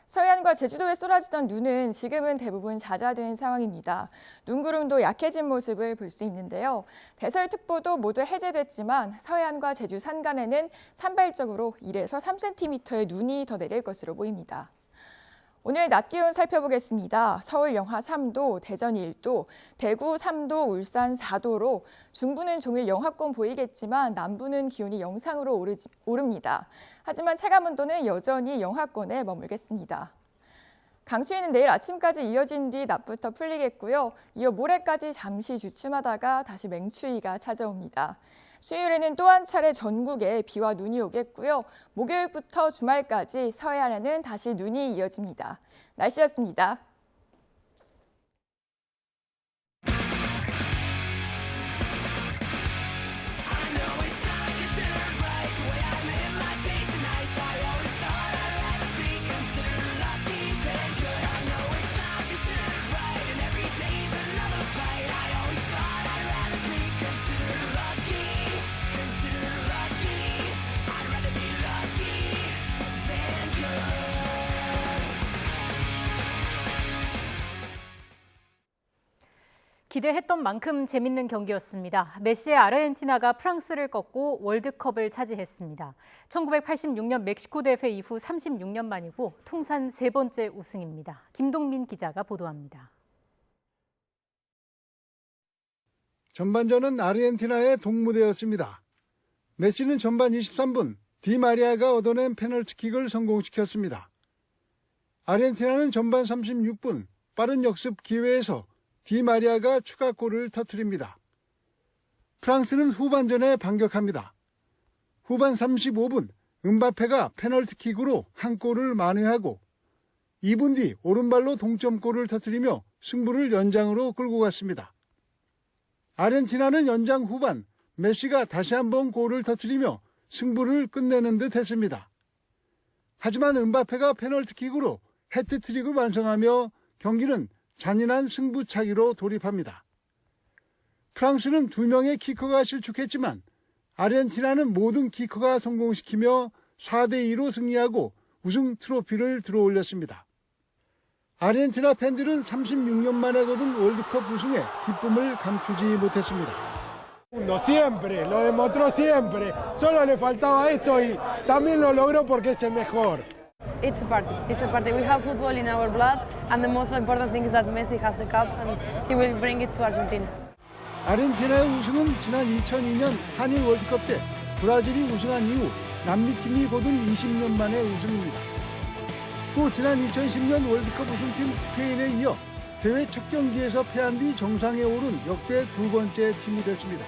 서해안과 제주도에 쏟아지던 눈은 지금은 대부분 잦아든 상황입니다. 눈구름도 약해진 모습을 볼 수 있는데요. 대설특보도 모두 해제됐지만 서해안과 제주 산간에는 산발적으로 1에서 3cm의 눈이 더 내릴 것으로 보입니다. 오늘 낮 기온 살펴보겠습니다. 서울 영하 3도, 대전 1도, 대구 3도, 울산 4도로 중부는 종일 영하권 보이겠지만 남부는 기온이 영상으로 오릅니다. 하지만 체감온도는 여전히 영하권에 머물겠습니다. 강추위는 내일 아침까지 이어진 뒤 낮부터 풀리겠고요. 이어 모레까지 잠시 주춤하다가 다시 맹추위가 찾아옵니다. 수요일에는 또 한 차례 전국에 비와 눈이 오겠고요. 목요일부터 주말까지 서해안에는 다시 눈이 이어집니다. 날씨였습니다. 기대했던 만큼 재밌는 경기였습니다. 메시의 아르헨티나가 프랑스를 꺾고 월드컵을 차지했습니다. 1986년 멕시코 대회 이후 36년 만이고 통산 3번째 우승입니다. 김동민 기자가 보도합니다. 전반전은 아르헨티나의 동무대였습니다. 메시는 전반 23분 디마리아가 얻어낸 페널티킥을 성공시켰습니다. 아르헨티나는 전반 36분 빠른 역습 기회에서 디마리아가 추가골을 터뜨립니다. 프랑스는 후반전에 반격합니다. 후반 35분 음바페가 페널티킥으로 한 골을 만회하고 2분 뒤 오른발로 동점골을 터뜨리며 승부를 연장으로 끌고 갔습니다. 아르헨티나는 연장 후반 메시가 다시 한번 골을 터뜨리며 승부를 끝내는 듯 했습니다. 하지만 음바페가 페널티킥으로 해트트릭을 완성하며 경기는 잔인한 승부차기로 돌입합니다. 프랑스는 2명의 키커가 실축했지만 아르헨티나는 모든 키커가 성공시키며 4대2로 승리하고 우승 트로피를 들어올렸습니다. 아르헨티나 팬들은 36년 만에 거둔 월드컵 우승에 기쁨을 감추지 못했습니다. Siempre, lo demostró siempre. Solo le faltaba esto y también lo logró porque es el mejor. It's a party. It's a party. We have football in our blood, and the most important thing is that Messi has the cup, and he will bring it to Argentina. 아르헨티나의 우승은 지난 2002년 한일 월드컵 때 브라질이 우승한 이후 남미팀이 거둔 20년 만의 우승입니다. 또 지난 2010년 월드컵 우승팀 스페인에 이어 대회 첫 경기에서 패한 뒤 정상에 오른 역대 2번째 팀이 됐습니다.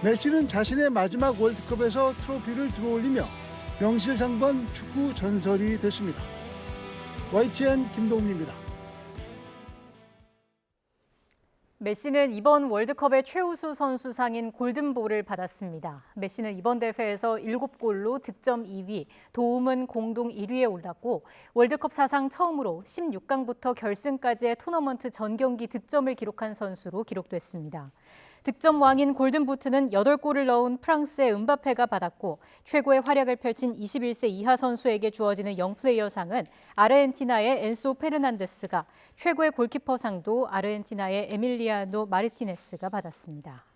메시는 자신의 마지막 월드컵에서 트로피를 들어올리며 명실상부한 축구 전설이 됐습니다. YTN 김동민입니다. 메시는 이번 월드컵의 최우수 선수상인 골든볼을 받았습니다. 메시는 이번 대회에서 7골로 득점 2위, 도움은 공동 1위에 올랐고 월드컵 사상 처음으로 16강부터 결승까지의 토너먼트 전 경기 득점을 기록한 선수로 기록됐습니다. 득점 왕인 골든부트는 8골을 넣은 프랑스의 음바페가 받았고 최고의 활약을 펼친 21세 이하 선수에게 주어지는 영플레이어상은 아르헨티나의 엔소 페르난데스가, 최고의 골키퍼상도 아르헨티나의 에밀리아노 마르티네스가 받았습니다.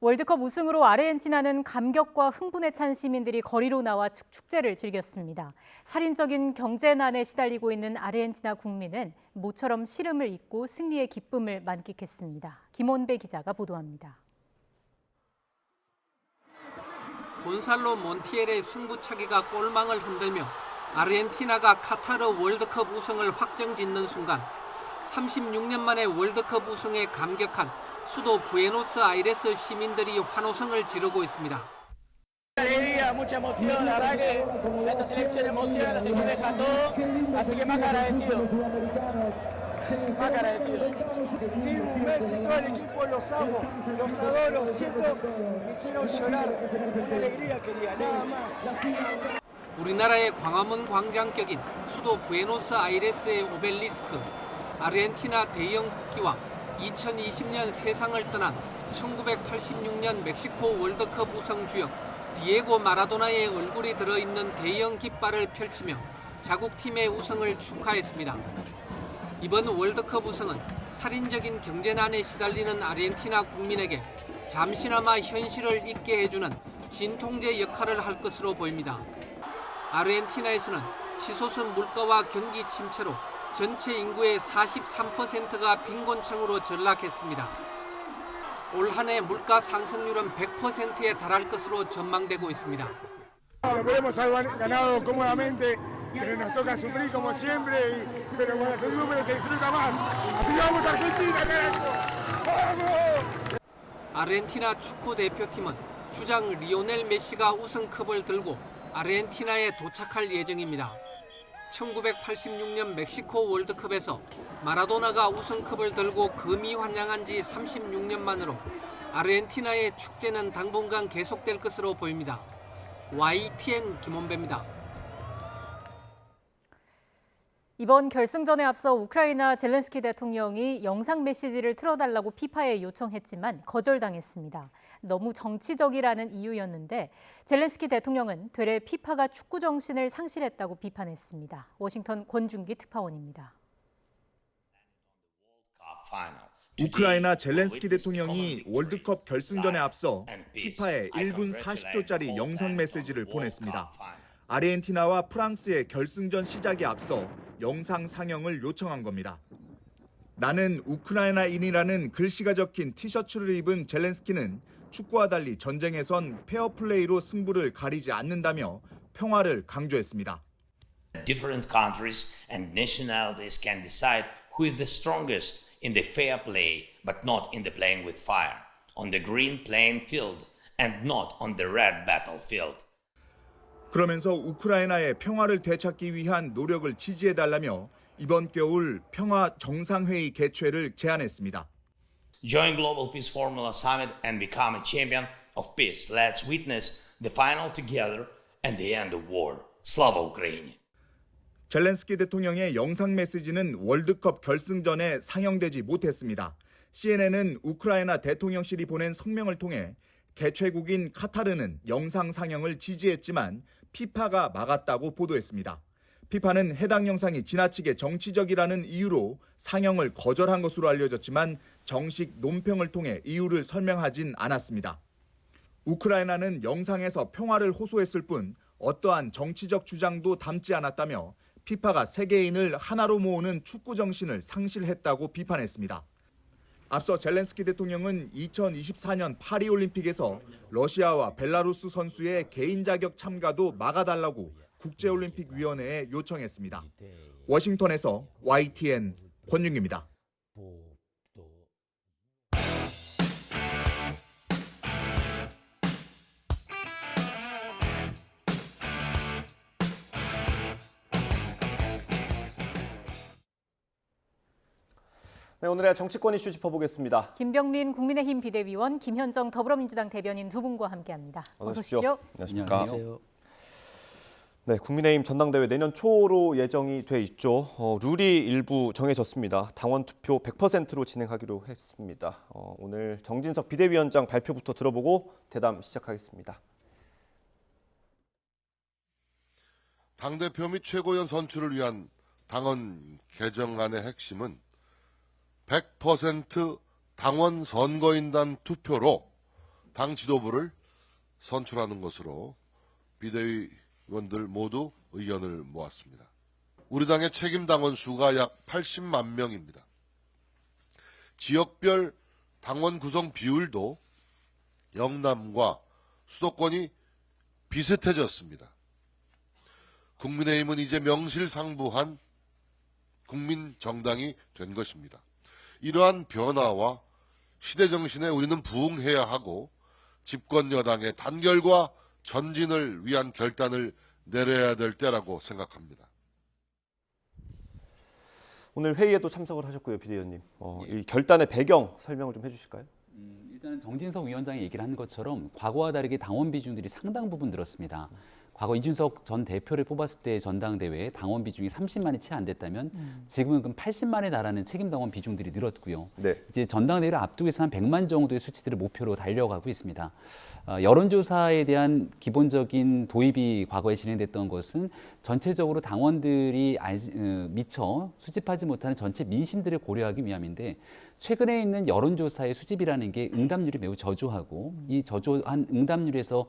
월드컵 우승으로 아르헨티나는 감격과 흥분에 찬 시민들이 거리로 나와 축제를 즐겼습니다. 살인적인 경제난에 시달리고 있는 아르헨티나 국민은 모처럼 시름을 잊고 승리의 기쁨을 만끽했습니다. 김원배 기자가 보도합니다. 곤살로 몬티엘의 승부차기가 골망을 흔들며 아르헨티나가 카타르 월드컵 우승을 확정짓는 순간 36년 만에 월드컵 우승에 감격한 수도 부에노스아이레스 시민들이 환호성을 지르고 있습니다. Alegría, mucha emoción, la verdad que esta selección emociona, la selección deja todo, así que más que agradecido. Más que agradecido. Dibu, Messi, todo el equipo los amo, los adoro, siento, me hicieron llorar, una alegría quería, nada más. 우리나라의 광화문 광장격인 수도 부에노스아이레스의 오벨리스크, 아르헨티나 대형 국기와 2020년 세상을 떠난 1986년 멕시코 월드컵 우승 주역 디에고 마라도나의 얼굴이 들어있는 대형 깃발을 펼치며 자국팀의 우승을 축하했습니다. 이번 월드컵 우승은 살인적인 경제난에 시달리는 아르헨티나 국민에게 잠시나마 현실을 잊게 해주는 진통제 역할을 할 것으로 보입니다. 아르헨티나에서는 치솟은 물가와 경기 침체로 전체 인구의 43%가 빈곤층으로 전락했습니다. 올 한 해 물가 상승률은 100%에 달할 것으로 전망되고 있습니다. Lo podemos haber ganado cómodamente, pero nos toca sufrir como siempre, pero cuando se sufre se disfruta más. Así vamos Argentina, carajo. ¡Vamos! 아르헨티나 축구 대표팀은 주장 리오넬 메시가 우승컵을 들고 아르헨티나에 도착할 예정입니다. 1986년 멕시코 월드컵에서 마라도나가 우승컵을 들고 금이 환영한 지 36년 만으로 아르헨티나의 축제는 당분간 계속될 것으로 보입니다. YTN 김원배입니다. 이번 결승전에 앞서 우크라이나 젤렌스키 대통령이 영상 메시지를 틀어달라고 피파에 요청했지만 거절당했습니다. 너무 정치적이라는 이유였는데 젤렌스키 대통령은 되레 피파가 축구 정신을 상실했다고 비판했습니다. 워싱턴 권준기 특파원입니다. 우크라이나 젤렌스키 대통령이 월드컵 결승전에 앞서 피파에 1분 40초짜리 영상 메시지를 보냈습니다. 아르헨티나와 프랑스의 결승전 시작에 앞서 영상 상영을 요청한 겁니다. 나는 우크라이나인이라는 글씨가 적힌 티셔츠를 입은 젤렌스키는 축구와 달리 전쟁에선 페어플레이로 승부를 가리지 않는다며 평화를 강조했습니다. Different countries and nationalities can decide who is the strongest in the fair play, but not in the playing with fire, on the green playing field and not on the red battlefield. 그러면서 우크라이나의 평화를 되찾기 위한 노력을 지지해달라며 이번 겨울 평화 정상회의 개최를 제안했습니다. Join Global Peace Formula Summit and become a champion of peace. Let's witness the final together and the end of war. Slava Ukraini. 젤렌스키 대통령의 영상 메시지는 월드컵 결승전에 상영되지 못했습니다. CNN은 우크라이나 대통령실이 보낸 성명을 통해 개최국인 카타르는 영상 상영을 지지했지만 피파가 막았다고 보도했습니다. 피파는 해당 영상이 지나치게 정치적이라는 이유로 상영을 거절한 것으로 알려졌지만 정식 논평을 통해 이유를 설명하진 않았습니다. 우크라이나는 영상에서 평화를 호소했을 뿐 어떠한 정치적 주장도 담지 않았다며 피파가 세계인을 하나로 모으는 축구 정신을 상실했다고 비판했습니다. 앞서 젤렌스키 대통령은 2024년 파리올림픽에서 러시아와 벨라루스 선수의 개인 자격 참가도 막아달라고 국제올림픽위원회에 요청했습니다. 워싱턴에서 YTN 권윤기입니다. 네, 오늘의 정치권 이슈 짚어보겠습니다. 김병민 국민의힘 비대위원, 김현정 더불어민주당 대변인 두 분과 함께합니다. 어서 오십시오. 안녕하십니까. 안녕하세요. 네, 국민의힘 전당대회 내년 초로 예정이 돼 있죠. 룰이 일부 정해졌습니다. 당원 투표 100%로 진행하기로 했습니다. 오늘 정진석 비대위원장 발표부터 들어보고 대담 시작하겠습니다. 당대표 및 최고위원 선출을 위한 당원 개정안의 핵심은 100% 당원 선거인단 투표로 당 지도부를 선출하는 것으로 비대위원들 모두 의견을 모았습니다. 우리 당의 책임 당원 수가 약 80만 명입니다. 지역별 당원 구성 비율도 영남과 수도권이 비슷해졌습니다. 국민의힘은 이제 명실상부한 국민 정당이 된 것입니다. 이러한 변화와 시대 정신에 우리는 부응해야 하고 집권 여당의 단결과 전진을 위한 결단을 내려야 될 때라고 생각합니다. 오늘 회의에도 참석을 하셨고요, 비대위원님. 이 결단의 배경 설명을 좀 해주실까요? 일단은 정진석 위원장이 얘기를 한 것처럼 과거와 다르게 당원 비중들이 상당 부분 늘었습니다. 과거 이준석 전 대표를 뽑았을 때 전당대회에 당원 비중이 30만이 채 안 됐다면 지금은 그럼 80만에 달하는 책임당원 비중들이 늘었고요. 네. 이제 전당대회를 앞두고서 한 100만 정도의 수치들을 목표로 달려가고 있습니다. 여론조사에 대한 기본적인 도입이 과거에 진행됐던 것은 전체적으로 당원들이 미처 수집하지 못하는 전체 민심들을 고려하기 위함인데 최근에 있는 여론조사의 수집이라는 게 응답률이 매우 저조하고 이 저조한 응답률에서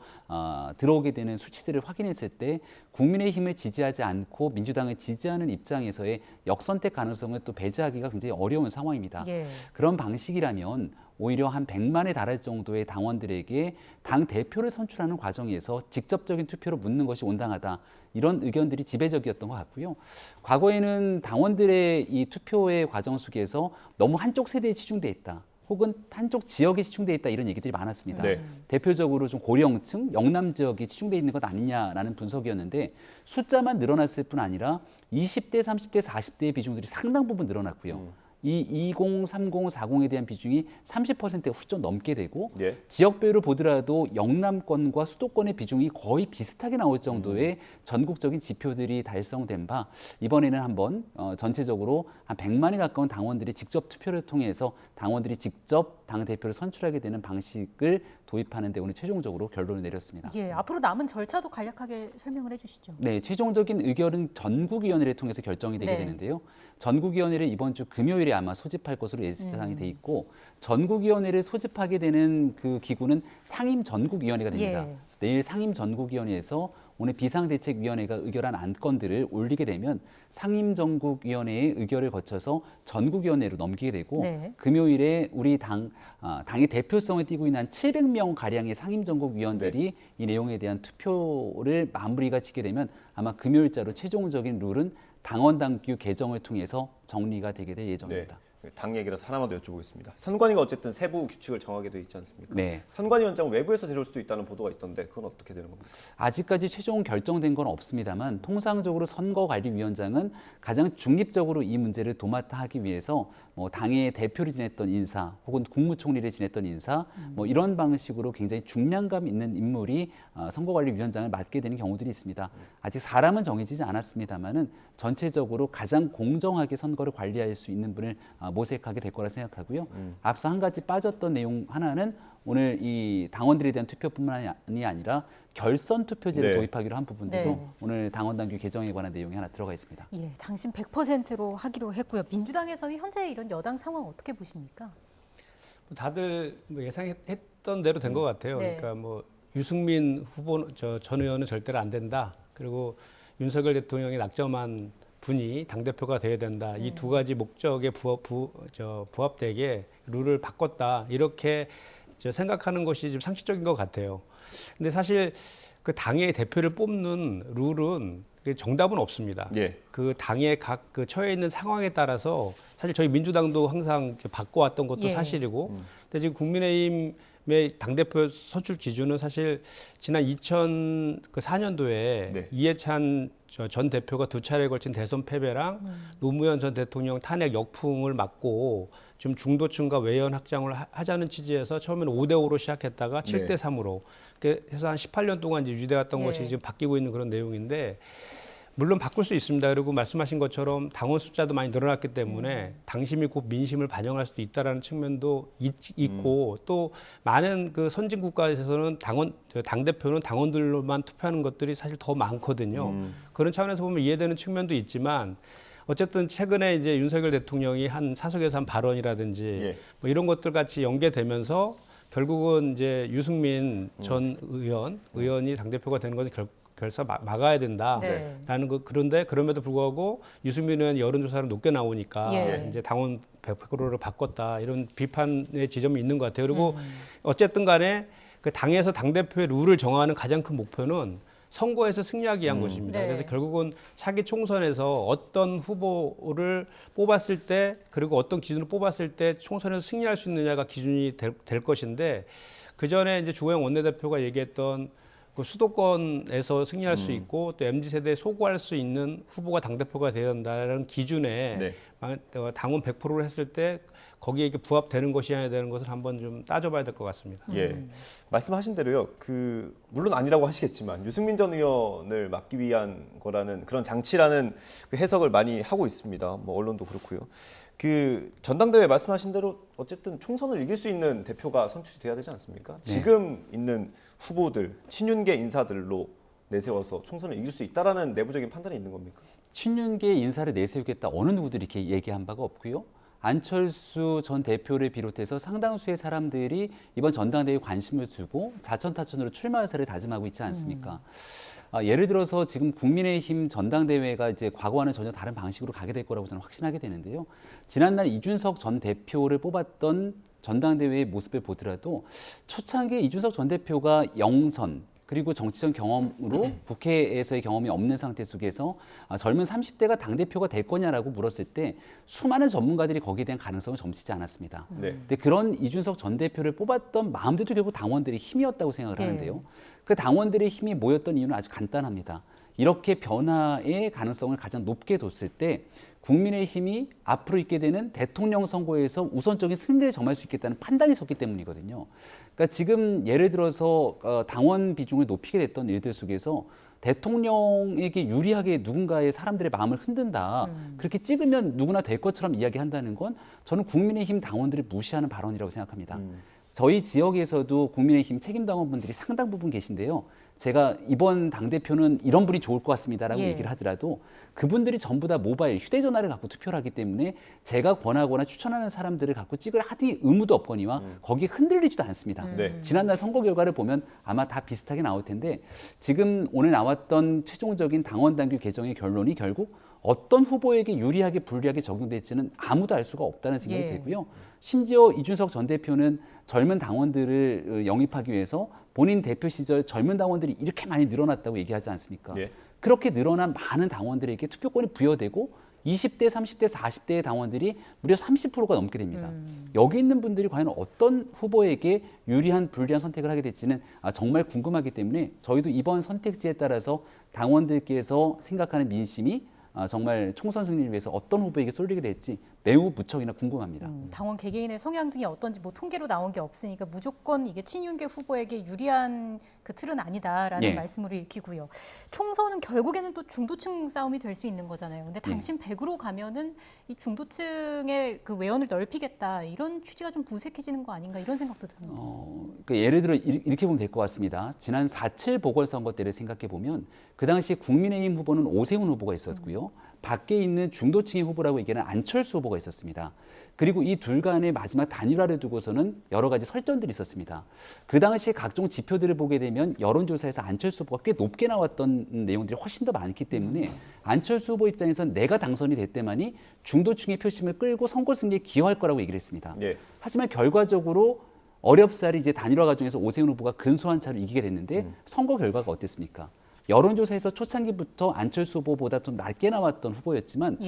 들어오게 되는 수치들을 확인했을 때 국민의힘을 지지하지 않고 민주당을 지지하는 입장에서의 역선택 가능성을 또 배제하기가 굉장히 어려운 상황입니다. 예. 그런 방식이라면 오히려 한 100만에 달할 정도의 당원들에게 당 대표를 선출하는 과정에서 직접적인 투표로 묻는 것이 온당하다. 이런 의견들이 지배적이었던 것 같고요. 과거에는 당원들의 이 투표의 과정 속에서 너무 한쪽 세대에 치중돼 있다. 혹은 한쪽 지역에 치중돼 있다 이런 얘기들이 많았습니다. 네. 대표적으로 좀 고령층, 영남 지역이 치중돼 있는 것 아니냐라는 분석이었는데 숫자만 늘어났을 뿐 아니라 20대, 30대, 40대의 비중들이 상당 부분 늘어났고요. 이 20, 30, 40에 대한 비중이 30%가 훌쩍 넘게 되고 예. 지역별로 보더라도 영남권과 수도권의 비중이 거의 비슷하게 나올 정도의 전국적인 지표들이 달성된 바 이번에는 한번 전체적으로 한 100만에 가까운 당원들이 직접 투표를 통해서 당원들이 직접 당대표를 선출하게 되는 방식을 도입하는 데 오늘 최종적으로 결론을 내렸습니다. 예, 앞으로 남은 절차도 간략하게 설명을 해주시죠. 네, 최종적인 의결은 전국위원회를 통해서 결정이 되게 네. 되는데요. 전국위원회를 이번 주 금요일에 아마 소집할 것으로 예상이 돼 있고 전국위원회를 소집하게 되는 그 기구는 상임전국위원회가 됩니다. 예. 내일 상임전국위원회에서 오늘 비상대책위원회가 의결한 안건들을 올리게 되면 상임전국위원회의 의결을 거쳐서 전국위원회로 넘기게 되고 네. 금요일에 우리 당의 대표성을 띠고 있는 한 700명 가량의 상임전국위원들이 이 내용에 대한 투표를 마무리가 짓게 되면 아마 금요일자로 최종적인 룰은 당원당규 개정을 통해서 정리가 되게 될 예정입니다. 네. 당 얘기라서 하나만 더 여쭤보겠습니다. 선관위가 어쨌든 세부 규칙을 정하게 돼 있지 않습니까? 네. 선관위원장 외부에서 데려올 수도 있다는 보도가 있던데 그건 어떻게 되는 겁니까? 아직까지 최종 결정된 건 없습니다만 통상적으로 선거관리위원장은 가장 중립적으로 이 문제를 도맡아 하기 위해서 뭐 당의 대표를 지냈던 인사 혹은 국무총리를 지냈던 인사 뭐 이런 방식으로 굉장히 중량감 있는 인물이 선거관리위원장을 맡게 되는 경우들이 있습니다. 아직 사람은 정해지지 않았습니다만은 전체적으로 가장 공정하게 선거를 관리할 수 있는 분을 모색하게 될 거라 생각하고요. 앞서 한 가지 빠졌던 내용 하나는 오늘 이 당원들에 대한 투표뿐만이 아니라 결선 투표제를 네. 도입하기로 한 부분들도 네. 오늘 당원당규 개정에 관한 내용이 하나 들어가 있습니다. 예, 당신 100%로 하기로 했고요. 민주당에서는 현재 이런 여당 상황 어떻게 보십니까? 다들 뭐 예상했던 대로 된 것 같아요. 네. 그러니까 뭐 유승민 후보 전 의원은 절대로 안 된다. 그리고 윤석열 대통령이 낙점한 분이 당대표가 돼야 된다. 이 두 가지 목적에 부합되게 룰을 바꿨다. 이렇게 생각하는 것이 좀 상식적인 것 같아요. 근데 사실 그 당의 대표를 뽑는 룰은 정답은 없습니다. 예. 그 당의 각 그 처해 있는 상황에 따라서 사실 저희 민주당도 항상 바꿔왔던 것도 예. 사실이고, 근데 지금 국민의힘의 당대표 선출 기준은 사실 지난 2004년도에 네. 이해찬 전 대표가 두 차례에 걸친 대선 패배랑 노무현 전 대통령 탄핵 역풍을 맞고 좀 중도층과 외연 확장을 하자는 취지에서 처음에는 5대5로 시작했다가 7대3으로 해서 한 18년 동안 이제 유지돼왔던 예. 것이 지금 바뀌고 있는 그런 내용인데, 물론 바꿀 수 있습니다. 그리고 말씀하신 것처럼 당원 숫자도 많이 늘어났기 때문에 당심이 곧 민심을 반영할 수도 있다라는 측면도 있고 또 많은 그 선진 국가에서는 당대표는 당원들로만 투표하는 것들이 사실 더 많거든요. 그런 차원에서 보면 이해되는 측면도 있지만 어쨌든 최근에 이제 윤석열 대통령이 한 사석에서 한 발언이라든지 예. 뭐 이런 것들 같이 연계되면서 결국은 이제 유승민 전 의원이 당대표가 되는 것은 결사 막아야 된다라는 거. 그런데 그럼에도 불구하고 유승민 의원 여론조사는 높게 나오니까 예. 이제 당원 100%를 바꿨다 이런 비판의 지점이 있는 것 같아요. 그리고 어쨌든 간에 그 당에서 당대표의 룰을 정하는 가장 큰 목표는 선거에서 승리하기 위한 것입니다. 네. 그래서 결국은 차기 총선에서 어떤 후보를 뽑았을 때 그리고 어떤 기준으로 뽑았을 때 총선에서 승리할 수 있느냐가 기준이 될 것인데 그 전에 이제 주호영 원내대표가 얘기했던 그 수도권에서 승리할 수 있고 또 MZ세대에 소구할 수 있는 후보가 당대표가 되어야 된다는 기준에 네. 당원 100%를 했을 때 거기에 이게 부합되는 것이 아니야 되는 것을 한번 좀 따져봐야 될 것 같습니다. 예, 말씀하신 대로요. 물론 아니라고 하시겠지만 유승민 전 의원을 막기 위한 거라는 그런 장치라는 그 해석을 많이 하고 있습니다. 뭐 언론도 그렇고요. 전당대회 말씀하신 대로 어쨌든 총선을 이길 수 있는 대표가 선출이 돼야 되지 않습니까? 지금 있는 후보들, 친윤계 인사들로 내세워서 총선을 이길 수 있다라는 내부적인 판단이 있는 겁니까? 친윤계 인사를 내세우겠다 어느 누구도 이렇게 얘기한 바가 없고요. 안철수 전 대표를 비롯해서 상당수의 사람들이 이번 전당대회에 관심을 두고 자천타천으로 출마 의사를 다짐하고 있지 않습니까? 예를 들어서 지금 국민의힘 전당대회가 이제 과거와는 전혀 다른 방식으로 가게 될 거라고 저는 확신하게 되는데요. 지난날 이준석 전 대표를 뽑았던 전당대회의 모습을 보더라도 초창기에 이준석 전 대표가 영선 그리고 정치적 경험으로 국회에서의 경험이 없는 상태 속에서 젊은 30대가 당대표가 될 거냐라고 물었을 때 수많은 전문가들이 거기에 대한 가능성을 점치지 않았습니다. 근데 그런 이준석 전 대표를 뽑았던 마음들도 결국 당원들의 힘이었다고 생각을 하는데요. 그 당원들의 힘이 모였던 이유는 아주 간단합니다. 이렇게 변화의 가능성을 가장 높게 뒀을 때 국민의힘이 앞으로 있게 되는 대통령 선거에서 우선적인 승리를 점할 수 있겠다는 판단이 섰기 때문이거든요. 그러니까 지금 예를 들어서 당원 비중을 높이게 됐던 일들 속에서 대통령에게 유리하게 누군가의 사람들의 마음을 흔든다. 그렇게 찍으면 누구나 될 것처럼 이야기한다는 건 저는 국민의힘 당원들을 무시하는 발언이라고 생각합니다. 저희 지역에서도 국민의힘 책임당원분들이 상당 부분 계신데요. 제가 이번 당대표는 이런 분이 좋을 것 같습니다라고 얘기를 하더라도 그분들이 전부 다 모바일, 휴대전화를 갖고 투표를 하기 때문에 제가 권하거나 추천하는 사람들을 갖고 찍을 하디 의무도 없거니와 거기에 흔들리지도 않습니다. 지난날 선거 결과를 보면 아마 다 비슷하게 나올 텐데 지금 오늘 나왔던 최종적인 당원당규 개정의 결론이 결국 어떤 후보에게 유리하게 불리하게 적용될지는 아무도 알 수가 없다는 생각이 들고요. 심지어 이준석 전 대표는 젊은 당원들을 영입하기 위해서 본인 대표 시절 젊은 당원들이 이렇게 많이 늘어났다고 얘기하지 않습니까? 그렇게 늘어난 많은 당원들에게 투표권이 부여되고 20대, 30대, 40대의 당원들이 무려 30%가 넘게 됩니다. 여기 있는 분들이 과연 어떤 후보에게 유리한, 불리한 선택을 하게 될지는 정말 궁금하기 때문에 저희도 이번 선택지에 따라서 당원들께서 생각하는 민심이 정말 총선 승리를 위해서 어떤 후보에게 쏠리게 될지 매우 무척이나 궁금합니다. 당원 개개인의 성향 등이 어떤지 뭐 통계로 나온 게 없으니까 무조건 이게 친윤계 후보에게 유리한 그 틀은 아니다라는 말씀으로 읽히고요. 총선은 결국에는 또 중도층 싸움이 될 수 있는 거잖아요. 근데 당신 100으로 가면은 이 중도층의 그 외연을 넓히겠다 이런 취지가 좀 무색해지는 거 아닌가 이런 생각도 드는데. 그러니까 예를 들어 이렇게 보면 될 것 같습니다. 지난 4.7 보궐선거 때를 생각해 보면 그 당시 국민의힘 후보는 오세훈 후보가 있었고요. 밖에 있는 중도층의 후보라고 얘기하는 안철수 후보가 있었습니다. 그리고 이 둘 간의 마지막 단일화를 두고서는 여러 가지 설전들이 있었습니다. 그 당시 각종 지표들을 보게 되면 여론조사에서 안철수 후보가 꽤 높게 나왔던 내용들이 훨씬 더 많기 때문에 안철수 후보 입장에서는 내가 당선이 될 때만이 중도층의 표심을 끌고 선거 승리에 기여할 거라고 얘기를 했습니다. 하지만 결과적으로 어렵사리 이제 단일화 과정에서 오세훈 후보가 근소한 차로 이기게 됐는데 선거 결과가 어땠습니까? 여론조사에서 초창기부터 안철수 후보보다 좀 낮게 나왔던 후보였지만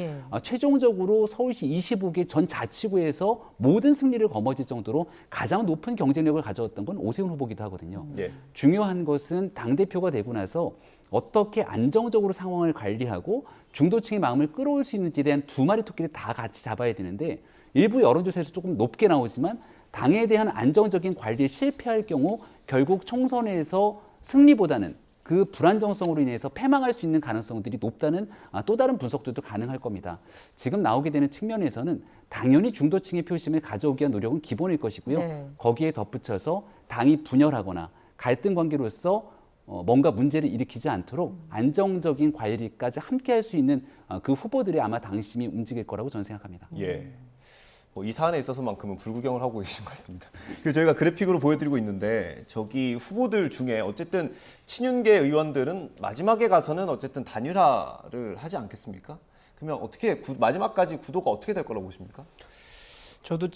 최종적으로 서울시 25개 전 자치구에서 모든 승리를 거머쥘 정도로 가장 높은 경쟁력을 가져왔던 건 오세훈 후보기도 하거든요. 중요한 것은 당대표가 되고 나서 어떻게 안정적으로 상황을 관리하고 중도층의 마음을 끌어올 수 있는지에 대한 두 마리 토끼를 다 같이 잡아야 되는데 일부 여론조사에서 조금 높게 나오지만 당에 대한 안정적인 관리에 실패할 경우 결국 총선에서 승리보다는 그 불안정성으로 인해서 패망할 수 있는 가능성들이 높다는 또 다른 분석들도 가능할 겁니다. 지금 나오게 되는 측면에서는 당연히 중도층의 표심을 가져오기 위한 노력은 기본일 것이고요. 거기에 덧붙여서 당이 분열하거나 갈등 관계로서 뭔가 문제를 일으키지 않도록 안정적인 관리까지 함께 할 수 있는 그 후보들이 아마 당심이 움직일 거라고 저는 생각합니다. 이 사안에 있어서만큼은 불구경을 하고 계신 것 같습니다. 저희가 그래픽으로 보여드리고 있는데 저기 후보들 중에 어쨌든 친윤계 의원들은 마지막에 가서는 어쨌든 단일화를 하지 않겠습니까? 그러면 어떻게 마지막까지 구도가 어떻게 될 거라고 보십니까? 저도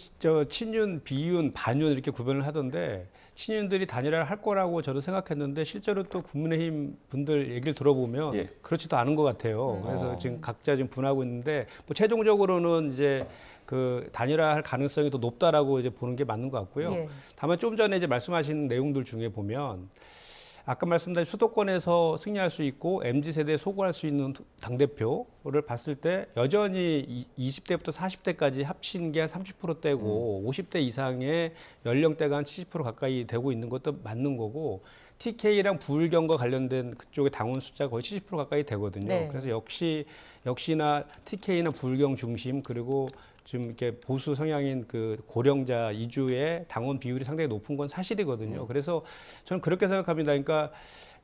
친윤, 비윤, 반윤 이렇게 구별을 하던데 친윤들이 단일화를 할 거라고 저는 생각했는데 실제로 또 국민의힘 분들 얘기를 들어보면 예. 그렇지도 않은 것 같아요. 그래서 지금 각자 지금 분하고 있는데 뭐 최종적으로는 이제 그 단일화할 가능성이 더 높다라고 이제 보는 게 맞는 것 같고요. 예. 다만 좀 전에 이제 말씀하신 내용들 중에 보면 아까 말씀드린 수도권에서 승리할 수 있고 MZ세대에 소구할 수 있는 당대표를 봤을 때 여전히 20대부터 40대까지 합친 게 한 30%대고 50대 이상의 연령대가 한 70% 가까이 되고 있는 것도 맞는 거고 TK랑 부울경과 관련된 그쪽의 당원 숫자가 거의 70% 가까이 되거든요. 네. 그래서 역시나 TK나 부울경 중심 그리고 지금 이렇게 보수 성향인 그 고령자 위주의 당원 비율이 상당히 높은 건 사실이거든요. 그래서 저는 그렇게 생각합니다. 그러니까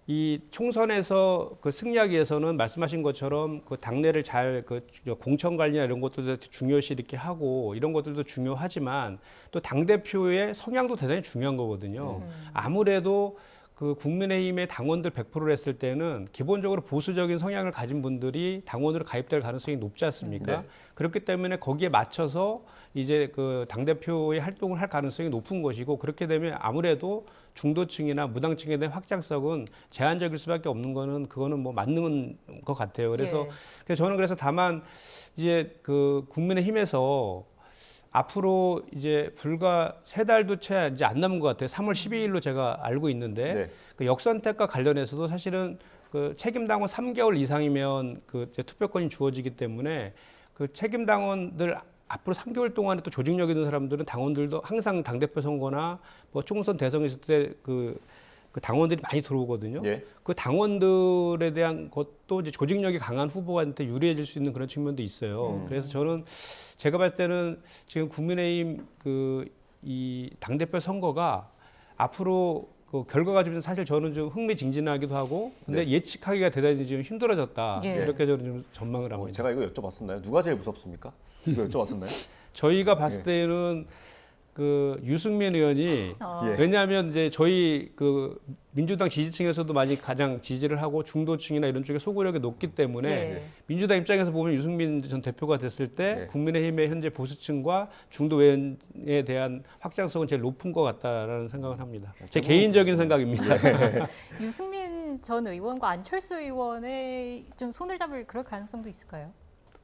이 총선에서 그 승리하기 위해서는 말씀하신 것처럼 그 당내를 잘 그 공천 관리나 이런 것들도 중요시 이렇게 하고 이런 것들도 중요하지만 또 당대표의 성향도 대단히 중요한 거거든요. 아무래도 그 국민의힘의 당원들 100%를 했을 때는 기본적으로 보수적인 성향을 가진 분들이 당원으로 가입될 가능성이 높지 않습니까? 네. 그렇기 때문에 거기에 맞춰서 이제 그 당대표의 활동을 할 가능성이 높은 것이고 그렇게 되면 아무래도 중도층이나 무당층에 대한 확장성은 제한적일 수밖에 없는 거는 그거는 뭐 맞는 것 같아요. 그래서 저는 그래서 다만 이제 그 국민의힘에서 앞으로 이제 불과 3달도 채 이제 안 남은 것 같아요. 3월 12일로 제가 알고 있는데 그 역선택과 관련해서도 사실은 그 책임당원 3개월 이상이면 그 이제 투표권이 주어지기 때문에 그 책임당원들 앞으로 3개월 동안에 또 조직력 있는 사람들은 당원들도 항상 당대표 선거나 뭐 총선 대선 있을 때 그 당원들이 많이 들어오거든요. 그 당원들에 대한 것도 이제 조직력이 강한 후보한테 유리해질 수 있는 그런 측면도 있어요. 그래서 저는 제가 봤을 때는 지금 국민의힘 그 이 당대표 선거가 앞으로 그 결과가 좀 사실 저는 좀 흥미진진하기도 하고 근데 예측하기가 대단히 지금 힘들어졌다. 이렇게 저는 좀 전망을 하고 있습니다. 제가 이거 여쭤봤었나요? 누가 제일 무섭습니까? 이거 여쭤봤었나요? 저희가 봤을 때는 그 유승민 의원이 왜냐하면 이제 저희 그 민주당 지지층에서도 많이 가장 지지를 하고 중도층이나 이런 쪽에 소구력이 높기 때문에 민주당 입장에서 보면 유승민 전 대표가 됐을 때 국민의힘의 현재 보수층과 중도 외연에 대한 확장성은 제일 높은 것 같다라는 생각을 합니다. 제 개인적인 생각입니다. 유승민 전 의원과 안철수 의원의 좀 손을 잡을 그럴 가능성도 있을까요?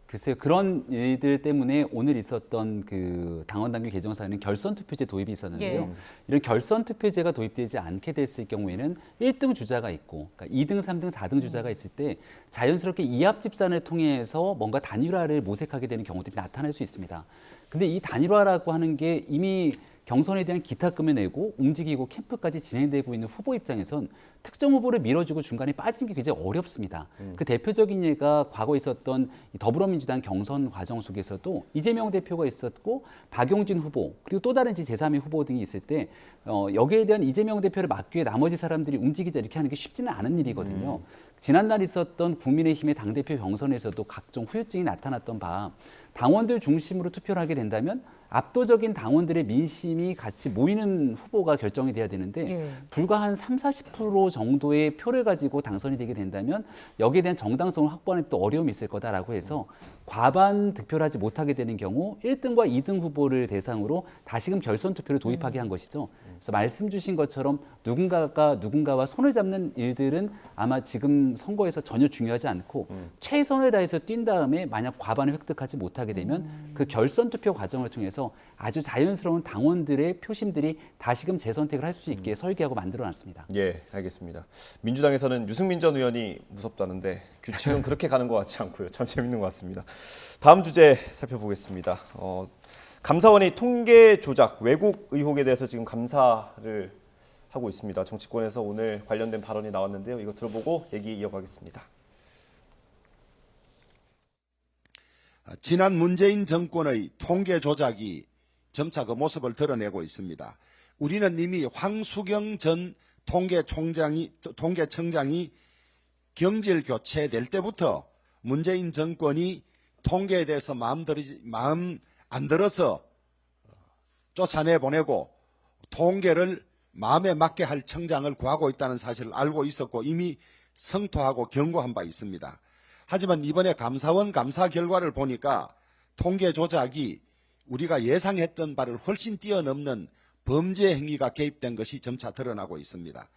글쎄요. 그런 일들 때문에 오늘 있었던 그 당원 당규 개정사는 결선 투표제 도입이 있었는데요. 이런 결선 투표제가 도입되지 않게 됐을 경우에는 1등 주자가 있고 그러니까 2등, 3등, 4등 주자가 있을 때 자연스럽게 이합 집산을 통해서 뭔가 단일화를 모색하게 되는 경우들이 나타날 수 있습니다. 근데 이 단일화라고 하는 게 이미 경선에 대한 기탁금을 내고 움직이고 캠프까지 진행되고 있는 후보 입장에선 특정 후보를 밀어주고 중간에 빠지는 게 굉장히 어렵습니다. 그 대표적인 예가 과거에 있었던 더불어민주당 경선 과정 속에서도 이재명 대표가 있었고 박용진 후보 그리고 또 다른 제3의 후보 등이 있을 때 여기에 대한 이재명 대표를 막기 위해 나머지 사람들이 움직이자 이렇게 하는 게 쉽지는 않은 일이거든요. 지난날 있었던 국민의힘의 당대표 경선에서도 각종 후유증이 나타났던 바 당원들 중심으로 투표를 하게 된다면 압도적인 당원들의 민심이 같이 모이는 후보가 결정이 돼야 되는데 불과 한 30-40% 정도의 표를 가지고 당선이 되게 된다면 여기에 대한 정당성을 확보하는 또 어려움이 있을 거다라고 해서 과반 득표를 하지 못하게 되는 경우 1등과 2등 후보를 대상으로 다시금 결선 투표를 도입하게 한 것이죠. 그래서 말씀 주신 것처럼 누군가가 누군가와 손을 잡는 일들은 아마 지금 선거에서 전혀 중요하지 않고 최선을 다해서 뛴 다음에 만약 과반을 획득하지 못하게 되면 그 결선 투표 과정을 통해서 아주 자연스러운 당원들의 표심들이 다시금 재선택을 할 수 있게 설계하고 만들어놨습니다. 예, 알겠습니다. 민주당에서는 유승민 전 의원이 무섭다는데 규칙은 그렇게 가는 것 같지 않고요. 참 재밌는 것 같습니다. 다음 주제 살펴보겠습니다. 감사원이 통계 조작, 왜곡 의혹에 대해서 지금 감사를 하고 있습니다. 정치권에서 오늘 관련된 발언이 나왔는데요. 이거 들어보고 얘기 이어가겠습니다. 지난 문재인 정권의 통계 조작이 점차 그 모습을 드러내고 있습니다. 우리는 이미 황수경 전 통계청장이 경질 교체될 때부터 문재인 정권이 통계에 대해서 마음 안 들어서 쫓아내보내고 통계를 마음에 맞게 할 청장을 구하고 있다는 사실을 알고 있었고 이미 성토하고 경고한 바 있습니다. 하지만 이번에 감사원 감사 결과를 보니까 통계 조작이 우리가 예상했던 바를 훨씬 뛰어넘는 범죄 행위가 개입된 것이 점차 드러나고 있습니다.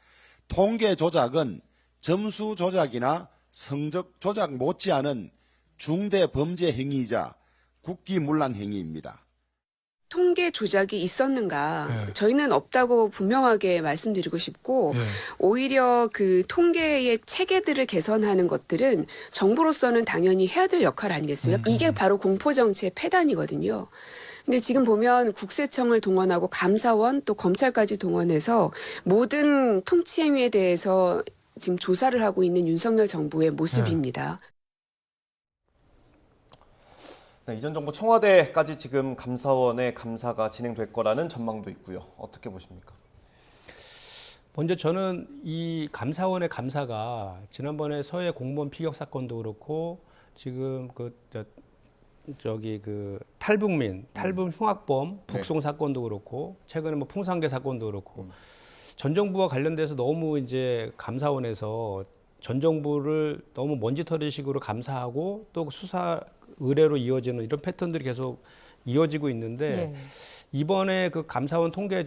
통계 조작은 점수 조작이나 성적 조작 못지않은 중대 범죄 행위이자 국기문란 행위입니다. 통계 조작이 있었는가? 저희는 없다고 분명하게 말씀드리고 싶고 오히려 그 통계의 체계들을 개선하는 것들은 정부로서는 당연히 해야 될 역할 아니겠습니까? 이게 바로 공포정치의 폐단이거든요. 근데 지금 보면 국세청을 동원하고 감사원 또 검찰까지 동원해서 모든 통치 행위에 대해서 지금 조사를 하고 있는 윤석열 정부의 모습입니다. 네, 이전 정부 청와대까지 지금 감사원의 감사가 진행될 거라는 전망도 있고요. 어떻게 보십니까? 먼저 저는 이 감사원의 감사가 지난번에 서해 공무원 피격 사건도 그렇고 지금 탈북 흉악범 북송 사건도 그렇고 최근에 뭐 풍산개 사건도 그렇고 전 정부와 관련돼서 너무 이제 감사원에서 전 정부를 너무 먼지털이식으로 감사하고 또 수사 의뢰로 이어지는 이런 패턴들이 계속 이어지고 있는데 이번에 그 감사원 통계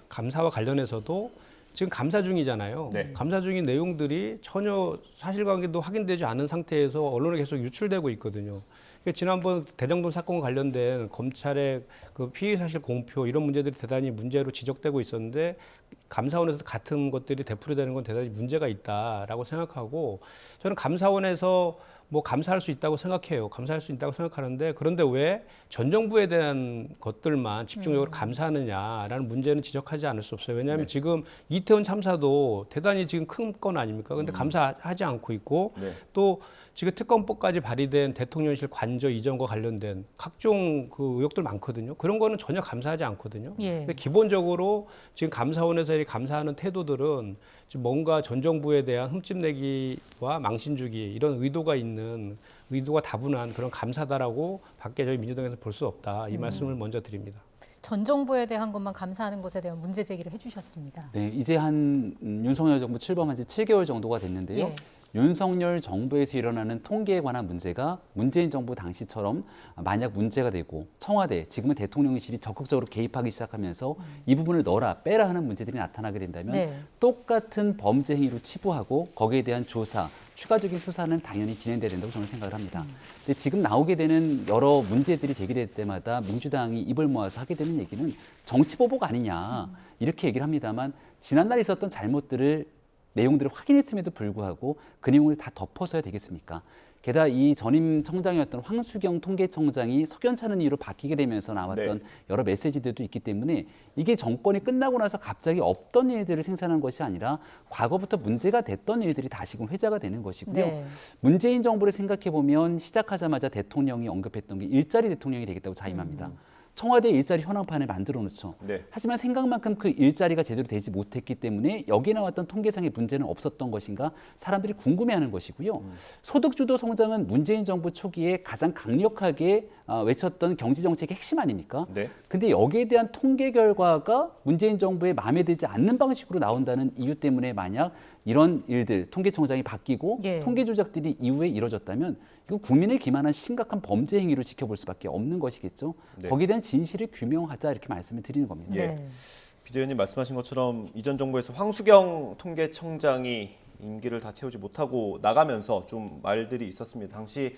감사와 관련해서도 지금 감사 중이잖아요. 감사 중인 내용들이 전혀 사실관계도 확인되지 않은 상태에서 언론에 계속 유출되고 있거든요. 지난번 대장동 사건 관련된 검찰의 그 피의 사실 공표 이런 문제들이 대단히 문제로 지적되고 있었는데 감사원에서 같은 것들이 되풀이되는 건 대단히 문제가 있다라고 생각하고 저는 감사원에서 뭐 감사할 수 있다고 생각해요. 감사할 수 있다고 생각하는데 그런데 왜 전 정부에 대한 것들만 집중적으로 감사하느냐라는 문제는 지적하지 않을 수 없어요. 왜냐하면 지금 이태원 참사도 대단히 지금 큰 건 아닙니까? 근데 감사하지 않고 있고 또 지금 특검법까지 발의된 대통령실 관저 이전과 관련된 각종 그 의혹들 많거든요. 그런 거는 전혀 감사하지 않거든요. 근데 기본적으로 지금 감사원에서 감사하는 태도들은 지금 뭔가 전 정부에 대한 흠집내기와 망신주기 이런 의도가 다분한 그런 감사다라고 밖에 저희 민주당에서 볼 수 없다. 이 말씀을 먼저 드립니다. 전 정부에 대한 것만 감사하는 것에 대한 문제 제기를 해주셨습니다. 네, 이제 한 윤석열 정부 출범한 지 7개월 정도가 됐는데요. 윤석열 정부에서 일어나는 통계에 관한 문제가 문재인 정부 당시처럼 만약 문제가 되고 청와대, 지금은 대통령실이 적극적으로 개입하기 시작하면서 이 부분을 넣어라, 빼라 하는 문제들이 나타나게 된다면 똑같은 범죄 행위로 치부하고 거기에 대한 조사, 추가적인 수사는 당연히 진행돼야 된다고 저는 생각을 합니다. 근데 지금 나오게 되는 여러 문제들이 제기될 때마다 민주당이 입을 모아서 하게 되는 얘기는 정치보복 아니냐 이렇게 얘기를 합니다만 지난날 있었던 잘못들을 내용들을 확인했음에도 불구하고 그 내용을 다 덮어서야 되겠습니까? 게다가 이 전임 청장이었던 황수경 통계청장이 석연찮은 이유로 바뀌게 되면서 나왔던 여러 메시지들도 있기 때문에 이게 정권이 끝나고 나서 갑자기 없던 일들을 생산한 것이 아니라 과거부터 문제가 됐던 일들이 다시금 회자가 되는 것이고요. 문재인 정부를 생각해 보면 시작하자마자 대통령이 언급했던 게 일자리 대통령이 되겠다고 자임합니다. 청와대 일자리 현황판을 만들어 놓죠. 하지만 생각만큼 그 일자리가 제대로 되지 못했기 때문에 여기에 나왔던 통계상의 문제는 없었던 것인가 사람들이 궁금해하는 것이고요. 소득주도 성장은 문재인 정부 초기에 가장 강력하게 외쳤던 경제정책의 핵심 아닙니까? 근데 여기에 대한 통계 결과가 문재인 정부의 마음에 들지 않는 방식으로 나온다는 이유 때문에 만약 이런 일들, 통계청장이 바뀌고 통계 조작들이 이후에 이뤄졌다면 이건 국민을 기만한 심각한 범죄 행위로 지켜볼 수밖에 없는 것이겠죠. 거기에 대한 진실을 규명하자 이렇게 말씀을 드리는 겁니다. 비대위원님 말씀하신 것처럼 이전 정부에서 황수경 통계청장이 임기를 다 채우지 못하고 나가면서 좀 말들이 있었습니다. 당시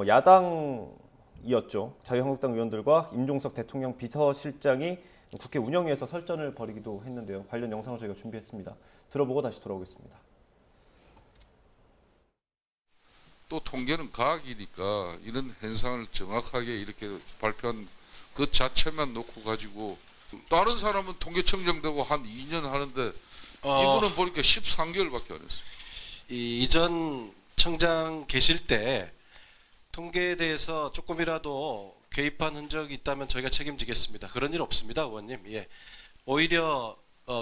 야당이었죠. 자유한국당 의원들과 임종석 대통령 비서실장이 국회 운영위에서 설전을 벌이기도 했는데요. 관련 영상을 저희가 준비했습니다. 들어보고 다시 돌아오겠습니다. 또 통계는 과학이니까 이런 현상을 정확하게 이렇게 발표한 그 자체만 놓고 가지고 다른 사람은 통계청장 되고 한 2년 하는데 이분은 보니까 13개월밖에 안 했어요. 이전 청장 계실 때 통계에 대해서 조금이라도 개입한 흔적이 있다면 저희가 책임지겠습니다. 그런 일 없습니다, 의원님. 오히려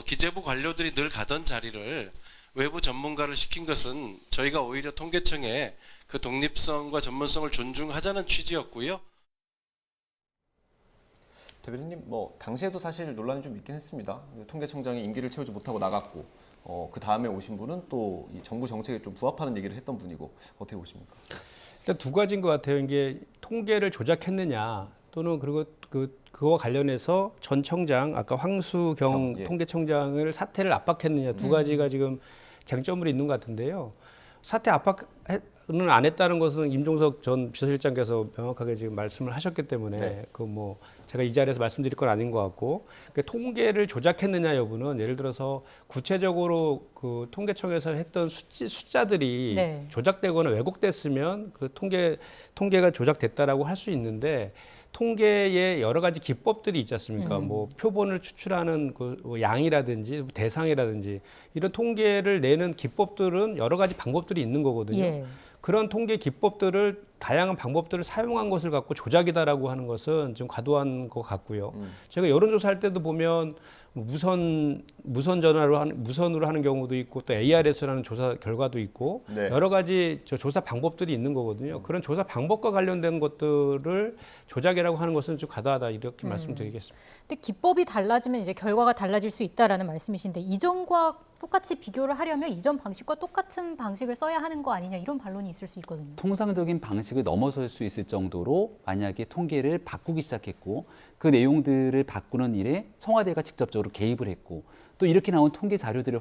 기재부 관료들이 늘 가던 자리를 외부 전문가를 시킨 것은 저희가 오히려 통계청의 그 독립성과 전문성을 존중하자는 취지였고요. 대변인님, 당시에도 사실 논란이 좀 있긴 했습니다. 통계청장이 임기를 채우지 못하고 나갔고, 그 다음에 오신 분은 또 이 정부 정책에 좀 부합하는 얘기를 했던 분이고, 어떻게 보십니까? 일단 두 가지인 것 같아요. 이게 통계를 조작했느냐 또는 그리고 그 그거와 관련해서 전 청장 아까 황수경 예. 통계청장을 사퇴를 압박했느냐 두 가지가 지금 쟁점으로 있는 것 같은데요. 사퇴 압박은 안 했다는 것은 임종석 전 비서실장께서 명확하게 지금 말씀을 하셨기 때문에 네. 그 뭐 제가 이 자리에서 말씀드릴 건 아닌 것 같고 그러니까 통계를 조작했느냐 여부는 예를 들어서 구체적으로 그 통계청에서 했던 숫자들이 네. 조작되거나 왜곡됐으면 그 통계가 조작됐다라고 할 수 있는데 통계에 여러 가지 기법들이 있지 않습니까? 뭐 표본을 추출하는 그 양이라든지 대상이라든지 이런 통계를 내는 기법들은 여러 가지 방법들이 있는 거거든요. 예. 그런 통계 기법들을 다양한 방법들을 사용한 것을 갖고 조작이다라고 하는 것은 좀 과도한 것 같고요. 제가 여론조사할 때도 보면 무선으로 하는 경우도 있고 또 ARS라는 조사 결과도 있고 네. 여러 가지 조사 방법들이 있는 거거든요. 그런 조사 방법과 관련된 것들을 조작이라고 하는 것은 좀 과다하다 이렇게 말씀드리겠습니다. 근데 기법이 달라지면 이제 결과가 달라질 수 있다라는 말씀이신데 이전과 똑같이 비교를 하려면 이전 방식과 똑같은 방식을 써야 하는 거 아니냐 이런 반론이 있을 수 있거든요. 통상적인 방식을 넘어설 수 있을 정도로 만약에 통계를 바꾸기 시작했고 그 내용들을 바꾸는 일에 청와대가 직접적으로 개입을 했고 또 이렇게 나온 통계 자료들을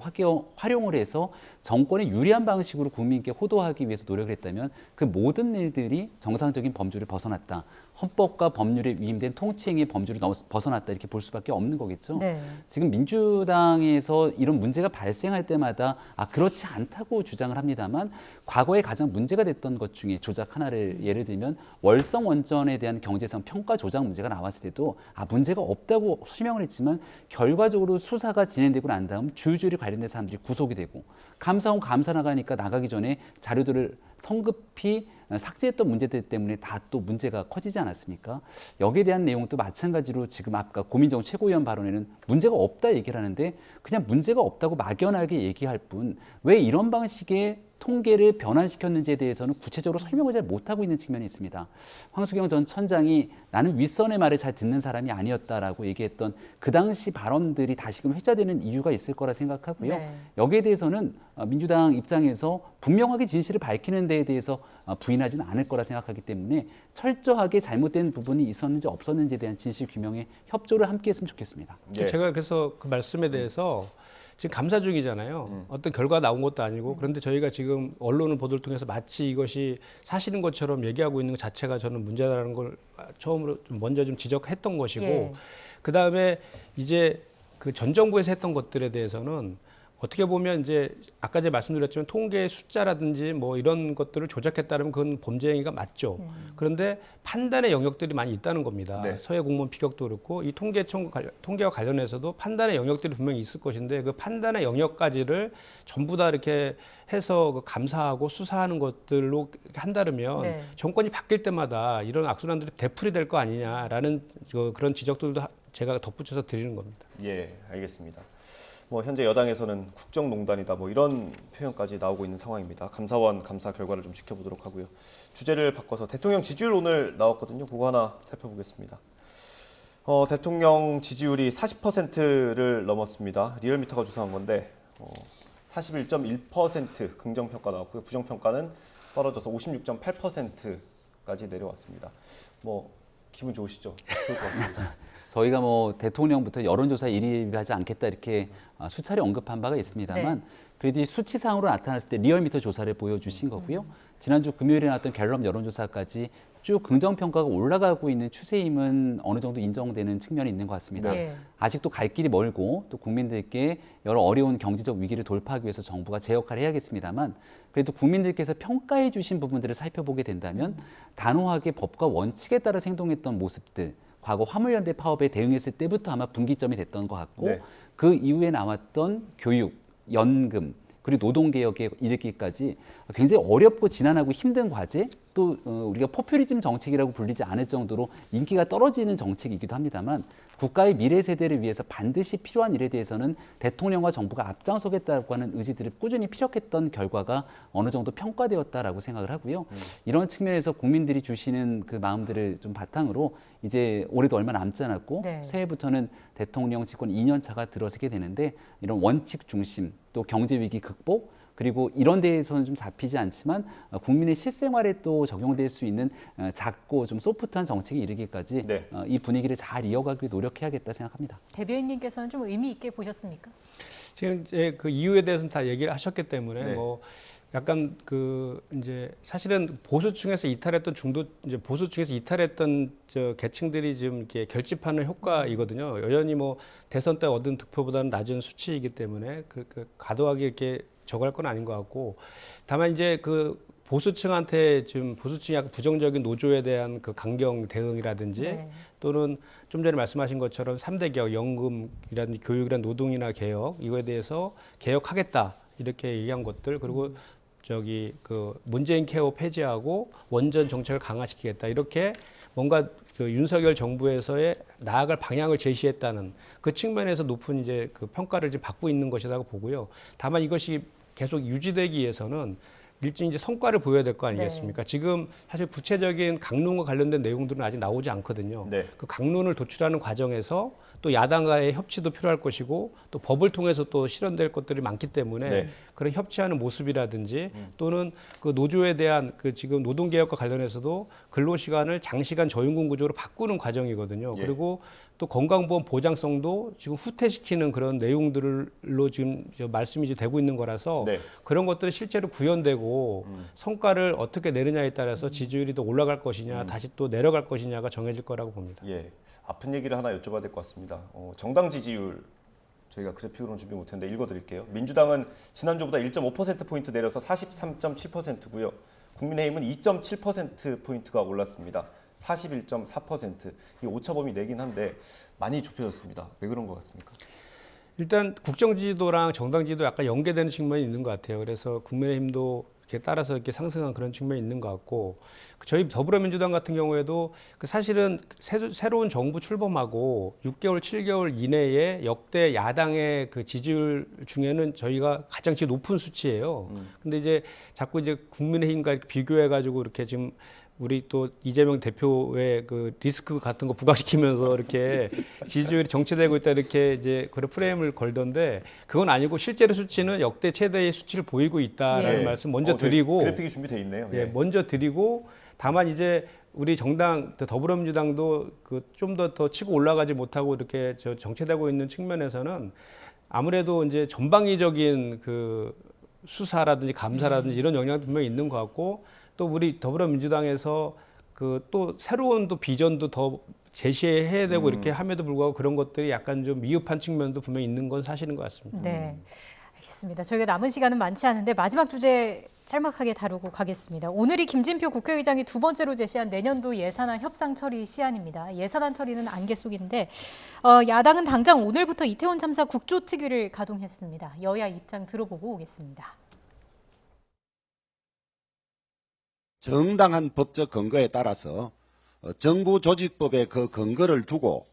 활용을 해서 정권에 유리한 방식으로 국민께 호도하기 위해서 노력을 했다면 그 모든 일들이 정상적인 범주를 벗어났다. 헌법과 법률에 위임된 통치행위의 범주를 벗어났다 이렇게 볼 수밖에 없는 거겠죠. 네. 지금 민주당에서 이런 문제가 발생할 때마다 그렇지 않다고 주장을 합니다만 과거에 가장 문제가 됐던 것 중에 조작 하나를 예를 들면 월성 원전에 대한 경제성 평가 조작 문제가 나왔을 때도 문제가 없다고 설명을 했지만 결과적으로 수사가 진행되고 난 다음 주주에 관련된 사람들이 구속이 되고 감사원 감사 나가기 전에 자료들을 성급히 삭제했던 문제들 때문에 다 또 문제가 커지지 않았습니까? 여기에 대한 내용도 마찬가지로 지금 아까 고민정 최고위원 발언에는 문제가 없다 얘기를 하는데 그냥 문제가 없다고 막연하게 얘기할 뿐 왜 이런 방식의 통계를 변환시켰는지에 대해서는 구체적으로 설명을 잘 못하고 있는 측면이 있습니다. 황수경 전 천장이 나는 윗선의 말을 잘 듣는 사람이 아니었다라고 얘기했던 그 당시 발언들이 다시금 회자되는 이유가 있을 거라 생각하고요. 네. 여기에 대해서는 민주당 입장에서 분명하게 진실을 밝히는 데에 대해서 부인하지는 않을 거라 생각하기 때문에 철저하게 잘못된 부분이 있었는지 없었는지에 대한 진실 규명에 협조를 함께 했으면 좋겠습니다. 예. 제가 그래서 그 말씀에 대해서 지금 감사 중이잖아요. 어떤 결과가 나온 것도 아니고 그런데 저희가 지금 언론을 보도를 통해서 마치 이것이 사실인 것처럼 얘기하고 있는 것 자체가 저는 문제다라는 걸 처음으로 먼저 좀 지적했던 것이고 예. 그다음에 이제 그 전 정부에서 했던 것들에 대해서는 어떻게 보면 이제 아까 제가 말씀드렸지만 통계 숫자라든지 뭐 이런 것들을 조작했다면 그건 범죄 행위가 맞죠. 그런데 판단의 영역들이 많이 있다는 겁니다. 네. 서해 공무원 피격도 그렇고 이 통계와 관련해서도 판단의 영역들이 분명히 있을 것인데 그 판단의 영역까지를 전부 다 이렇게 해서 그 감사하고 수사하는 것들로 한다면 네. 정권이 바뀔 때마다 이런 악순환들이 되풀이 될 거 아니냐라는 그런 지적들도 제가 덧붙여서 드리는 겁니다. 예, 알겠습니다. 뭐 현재 여당에서는 국정농단이다 뭐 이런 표현까지 나오고 있는 상황입니다. 감사원 감사 결과를 좀 지켜보도록 하고요. 주제를 바꿔서 대통령 지지율 오늘 나왔거든요. 그거 하나 살펴보겠습니다. 대통령 지지율이 40%를 넘었습니다. 리얼미터가 조사한 건데 41.1% 긍정평가 나왔고요. 부정평가는 떨어져서 56.8%까지 내려왔습니다. 뭐 기분 좋으시죠? 좋을 것 같습니다. 저희가 뭐 대통령부터 여론조사에 일입하지 않겠다 이렇게 수차례 언급한 바가 있습니다만 그래도 수치상으로 나타났을 때 리얼미터 조사를 보여주신 거고요. 지난주 금요일에 나왔던 갤럽 여론조사까지 쭉 긍정평가가 올라가고 있는 추세임은 어느 정도 인정되는 측면이 있는 것 같습니다. 네. 아직도 갈 길이 멀고 또 국민들께 여러 어려운 경제적 위기를 돌파하기 위해서 정부가 제 역할을 해야겠습니다만 그래도 국민들께서 평가해 주신 부분들을 살펴보게 된다면 단호하게 법과 원칙에 따라 행동했던 모습들 과거 화물연대 파업에 대응했을 때부터 아마 분기점이 됐던 것 같고 네. 그 이후에 나왔던 교육, 연금 그리고 노동개혁에 이르기까지 굉장히 어렵고 지난하고 힘든 과제 또 우리가 포퓰리즘 정책이라고 불리지 않을 정도로 인기가 떨어지는 정책이기도 합니다만 국가의 미래 세대를 위해서 반드시 필요한 일에 대해서는 대통령과 정부가 앞장서겠다고 하는 의지들을 꾸준히 피력했던 결과가 어느 정도 평가되었다라고 생각을 하고요. 이런 측면에서 국민들이 주시는 그 마음들을 좀 바탕으로 이제 올해도 얼마 남지 않았고 네. 새해부터는 대통령 집권 2년 차가 들어서게 되는데 이런 원칙 중심 또 또 경제 위기 극복, 그리고 이런 데에서는 좀 잡히지 않지만 국민의 실생활에 또 적용될 수 있는 작고 좀 소프트한 정책에 이르기까지 이 분위기를 잘 이어가기 노력해야겠다 생각합니다. 대변인님께서는 좀 의미 있게 보셨습니까? 지금 이제 그 이유에 대해서는 다 얘기를 하셨기 때문에 뭐 약간 이제 사실은 보수층에서 이탈했던 이제 보수층에서 이탈했던 계층들이 지금 이렇게 결집하는 효과이거든요. 여전히 뭐 대선 때 얻은 득표보다는 낮은 수치이기 때문에 과도하게 이렇게 저거할 건 아닌 것 같고, 다만 이제 그 보수층한테 지금 보수층이 약간 부정적인 노조에 대한 그 강경 대응이라든지 또는 좀 전에 말씀하신 것처럼 3대 개혁, 연금이라든지 교육이란 노동이나 개혁, 이거에 대해서 개혁하겠다 이렇게 얘기한 것들, 그리고 문재인 케어 폐지하고 원전 정책을 강화시키겠다, 이렇게 뭔가 그 윤석열 정부에서의 나아갈 방향을 제시했다는 그 측면에서 높은 이제 그 평가를 지금 받고 있는 것이라고 보고요. 다만 이것이 계속 유지되기 위해서는 일종의 이제 성과를 보여야 될 거 아니겠습니까? 지금 사실 구체적인 강론과 관련된 내용들은 아직 나오지 않거든요. 그 강론을 도출하는 과정에서 또 야당과의 협치도 필요할 것이고 또 법을 통해서 또 실현될 것들이 많기 때문에 그런 협치하는 모습이라든지 또는 그 노조에 대한 그 지금 노동개혁과 관련해서도 근로시간을 장시간 저임금 구조로 바꾸는 과정이거든요. 그리고 또 건강보험 보장성도 지금 후퇴시키는 그런 내용들로 지금 말씀이 이제 되고 있는 거라서 그런 것들이 실제로 구현되고 성과를 어떻게 내느냐에 따라서 지지율이 더 올라갈 것이냐 다시 또 내려갈 것이냐가 정해질 거라고 봅니다. 아픈 얘기를 하나 여쭤봐야 될 것 같습니다. 정당 지지율 저희가 그래픽으로는 준비 못했는데 읽어드릴게요. 민주당은 지난주보다 1.5%포인트 내려서 43.7%고요. 국민의힘은 2.7%포인트가 올랐습니다. 41.4%. 이 오차범위 내긴 한데 많이 좁혀졌습니다. 왜 그런 것 같습니까? 일단 국정지지도랑 정당지지도 약간 연계되는 측면이 있는 것 같아요. 그래서 국민의힘도 이렇게 따라서 이렇게 상승한 그런 측면이 있는 것 같고, 저희 더불어민주당 같은 경우에도 사실은 새로운 정부 출범하고 6개월, 7개월 이내에 역대 야당의 그 지지율 중에는 저희가 가장 제일 높은 수치예요. 근데 이제 자꾸 이제 국민의힘과 이렇게 비교해가지고 이렇게 지금 우리 또 이재명 대표의 그 리스크 같은 거 부각시키면서 이렇게 지지율이 정체되고 있다 이렇게 이제 그런 프레임을 걸던데 그건 아니고 실제로 수치는 역대 최대의 수치를 보이고 있다라는 말씀 먼저 드리고 그래픽이 준비돼 있네요. 먼저 드리고 다만 이제 우리 정당 더불어민주당도 그 좀 더 치고 올라가지 못하고 이렇게 정체되고 있는 측면에서는 아무래도 이제 전방위적인 그 수사라든지 감사라든지 이런 영향도 분명히 있는 것 같고, 또 우리 더불어민주당에서 그 또 새로운 또 비전도 더 제시해야 되고 이렇게 함에도 불구하고 그런 것들이 약간 좀 미흡한 측면도 분명히 있는 건 사실인 것 같습니다. 네, 알겠습니다. 저희가 남은 시간은 많지 않은데 마지막 주제 짤막하게 다루고 가겠습니다. 오늘이 김진표 국회의장이 두 번째로 제시한 내년도 예산안 협상 처리 시한입니다. 예산안 처리는 안개 속인데 야당은 당장 오늘부터 이태원 참사 국조특위를 가동했습니다. 여야 입장 들어보고 오겠습니다. 정당한 법적 근거에 따라서 정부 조직법에 그 근거를 두고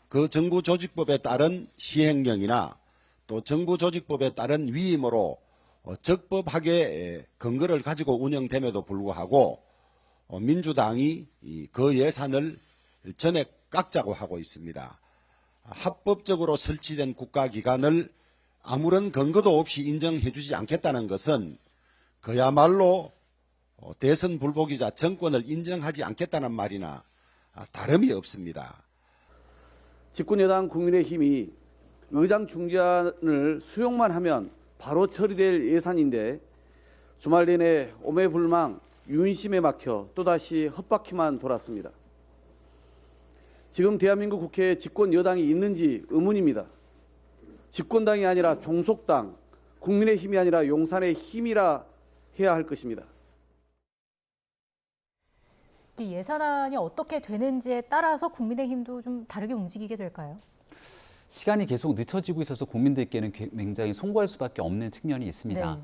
그 정부 조직법에 따른 시행령이나 또 정부 조직법에 따른 위임으로 적법하게 근거를 가지고 운영됨에도 불구하고 민주당이 그 예산을 전액 깎자고 하고 있습니다. 합법적으로 설치된 국가기관을 아무런 근거도 없이 인정해 주지 않겠다는 것은 그야말로 대선 불복이자 정권을 인정하지 않겠다는 말이나 다름이 없습니다. 집권여당 국민의힘이 의장 중재안을 수용만 하면 바로 처리될 예산인데 주말 내내 오매불망 윤심에 막혀 또다시 헛바퀴만 돌았습니다. 지금 대한민국 국회에 집권여당이 있는지 의문입니다. 집권당이 아니라 종속당, 국민의힘이 아니라 용산의 힘이라 해야 할 것입니다. 이 예산안이 어떻게 되는지에 따라서 국민의힘도 좀 다르게 움직이게 될까요? 시간이 계속 늦춰지고 있어서 국민들께는 굉장히 송구할 수밖에 없는 측면이 있습니다.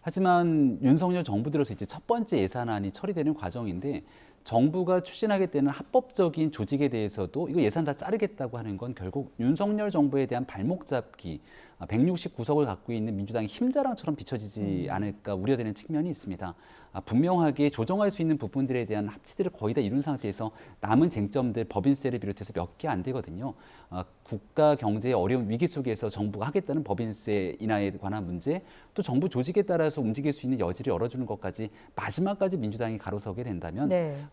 하지만 윤석열 정부 들어서 이제 첫 번째 예산안이 처리되는 과정인데 정부가 추진하겠다는 합법적인 조직에 대해서도 이거 예산 다 자르겠다고 하는 건 결국 윤석열 정부에 대한 발목 잡기, 169석을 갖고 있는 민주당의 힘자랑처럼 비춰지지 않을까 우려되는 측면이 있습니다. 분명하게 조정할 수 있는 부분들에 대한 합치들을 거의 다 이룬 상태에서 남은 쟁점들 법인세를 비롯해서 몇 개 안 되거든요. 국가 경제의 어려운 위기 속에서 정부가 하겠다는 법인세 인하에 관한 문제, 또 정부 조직에 따라서 움직일 수 있는 여지를 열어주는 것까지 마지막까지 민주당이 가로서게 된다면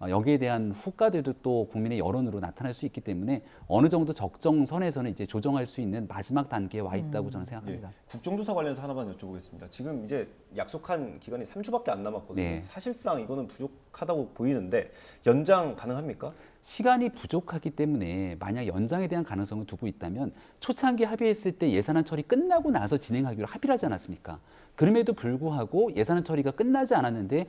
여기에 대한 후과들도 또 국민의 여론으로 나타날 수 있기 때문에 어느 정도 적정선에서는 이제 조정할 수 있는 마지막 단계에 와 있다고 저는 생각합니다. 국정조사 관련해서 하나만 여쭤보겠습니다. 지금 이제 약속한 기간이 3주밖에 안 남았거든요. 사실상 이거는 부족하다고 보이는데 연장 가능합니까? 시간이 부족하기 때문에 만약 연장에 대한 가능성을 두고 있다면 초창기 합의했을 때 예산안 처리 끝나고 나서 진행하기로 합의를 하지 않았습니까? 그럼에도 불구하고 예산안 처리가 끝나지 않았는데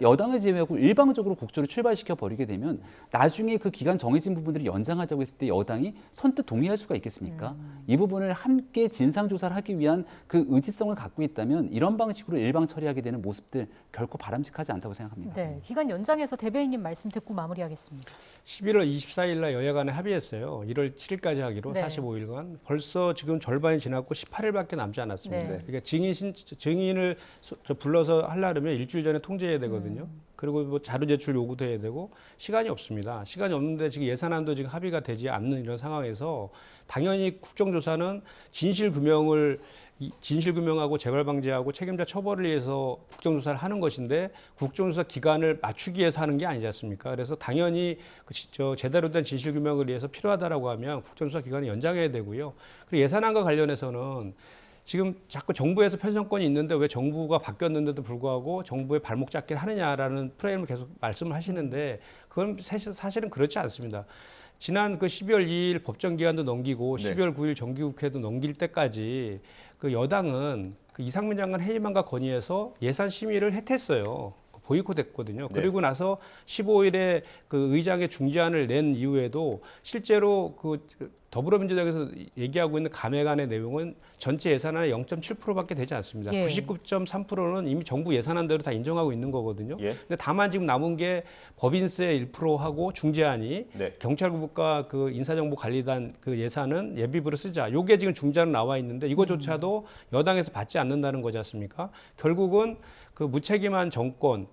여당을 제외하고 일방적으로 국조를 출발시켜 버리게 되면 나중에 그 기간 정해진 부분들을 연장하자고 했을 때 여당이 선뜻 동의할 수가 있겠습니까? 이 부분을 함께 진상조사를 하기 위한 그 의지성을 갖고 있다면 이런 방식으로 일방 처리하게 되는 모습들 결코 바람직하지 않다고 생각합니다. 네, 기간 연장해서 대변인님 말씀 듣고 마무리하겠습니다. 11월 24일 날 여야 간에 합의했어요. 1월 7일까지 하기로 45일간. 벌써 지금 절반이 지났고 18일밖에 남지 않았습니다. 그러니까 증인을 불러서 하려면 일주일 전에 통제해야 되거든요. 그리고 뭐 자료 제출 요구도 해야 되고 시간이 없습니다. 시간이 없는데 지금 예산안도 지금 합의가 되지 않는 이런 상황에서 당연히 국정조사는 진실규명하고 재발방지하고 책임자 처벌을 위해서 국정조사를 하는 것인데 국정조사 기간을 맞추기 위해서 하는 게 아니지 않습니까? 그래서 당연히 제대로 된 진실규명을 위해서 필요하다라고 하면 국정조사 기간을 연장해야 되고요. 그리고 예산안과 관련해서는 지금 자꾸 정부에서 편성권이 있는데 왜 정부가 바뀌었는데도 불구하고 정부의 발목 잡기를 하느냐라는 프레임을 계속 말씀을 하시는데 그건 사실은 그렇지 않습니다. 지난 그 12월 2일 법정 기간도 넘기고 12월 9일 정기국회도 넘길 때까지 그 여당은 그 이상민 장관 해임안과 건의해서 예산 심의를 했댔어요. 보이콧했거든요. 그리고 나서 15일에 그 의장의 중재안을 낸 이후에도 실제로 그 더불어민주당에서 얘기하고 있는 감액안의 내용은 전체 예산안의 0.7%밖에 되지 않습니다. 99.3%는 이미 정부 예산안대로 다 인정하고 있는 거거든요. 근데 다만 지금 남은 게 법인세 1%하고 중재안이 경찰국과 그 인사정보관리단 그 예산은 예비비로 쓰자. 요게 지금 중재안으로 나와 있는데 이거조차도 여당에서 받지 않는다는 거지 않습니까? 결국은 그 무책임한 정권,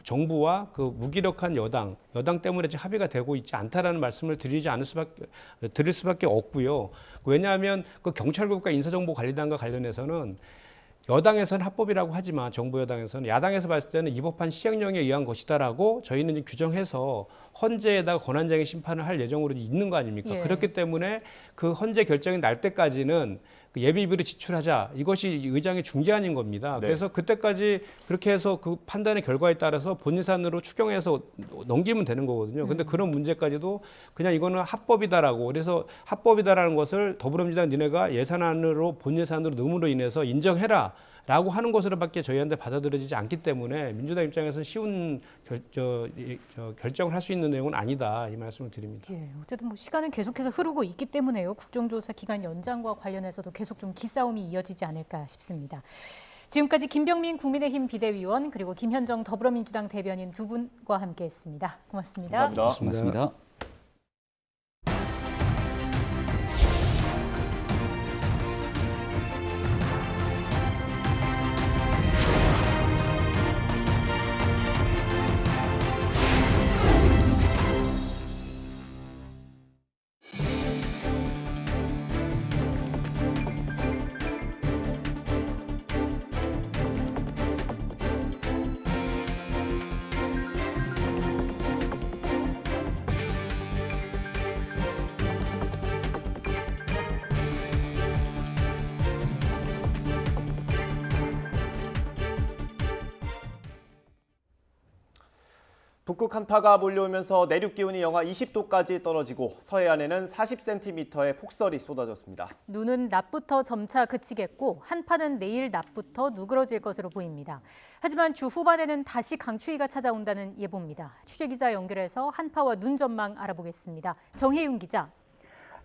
정부와 그 무기력한 여당 때문에 지금 합의가 되고 있지 않다라는 말씀을 드릴 수밖에 없고요. 왜냐하면 그 경찰국과 인사정보관리단과 관련해서는 여당에서는 합법이라고 하지만 정부 여당에서는 야당에서 봤을 때는 이 법안 시행령에 의한 것이다라고 저희는 지금 규정해서 헌재에다가 권한쟁의 심판을 할 예정으로 있는 거 아닙니까? 그렇기 때문에 그 헌재 결정이 날 때까지는 그 예비비를 지출하자 이것이 의장의 중재안인 겁니다. 그래서 그때까지 그렇게 해서 그 판단의 결과에 따라서 본예산으로 추경해서 넘기면 되는 거거든요. 근데 그런 문제까지도 그냥 이거는 합법이다라고 그래서 합법이다라는 것을 더불어민주당 니네가 예산안으로 본예산으로 넣음으로 인해서 인정해라. 라고 하는 것으로밖에 저희한테 받아들여지지 않기 때문에 민주당 입장에서는 쉬운 결정을 할 수 있는 내용은 아니다 이 말씀을 드립니다. 어쨌든 뭐 시간은 계속해서 흐르고 있기 때문에요. 국정조사 기간 연장과 관련해서도 계속 좀 기싸움이 이어지지 않을까 싶습니다. 지금까지 김병민 국민의힘 비대위원 그리고 김현정 더불어민주당 대변인 두 분과 함께했습니다. 고맙습니다. 고맙습니다. 북극 한파가 몰려오면서 내륙 기온이 영하 20도까지 떨어지고 서해안에는 40cm의 폭설이 쏟아졌습니다. 눈은 낮부터 점차 그치겠고 한파는 내일 낮부터 누그러질 것으로 보입니다. 하지만 주 후반에는 다시 강추위가 찾아온다는 예보입니다. 취재기자 연결해서 한파와 눈 전망 알아보겠습니다. 정혜윤 기자.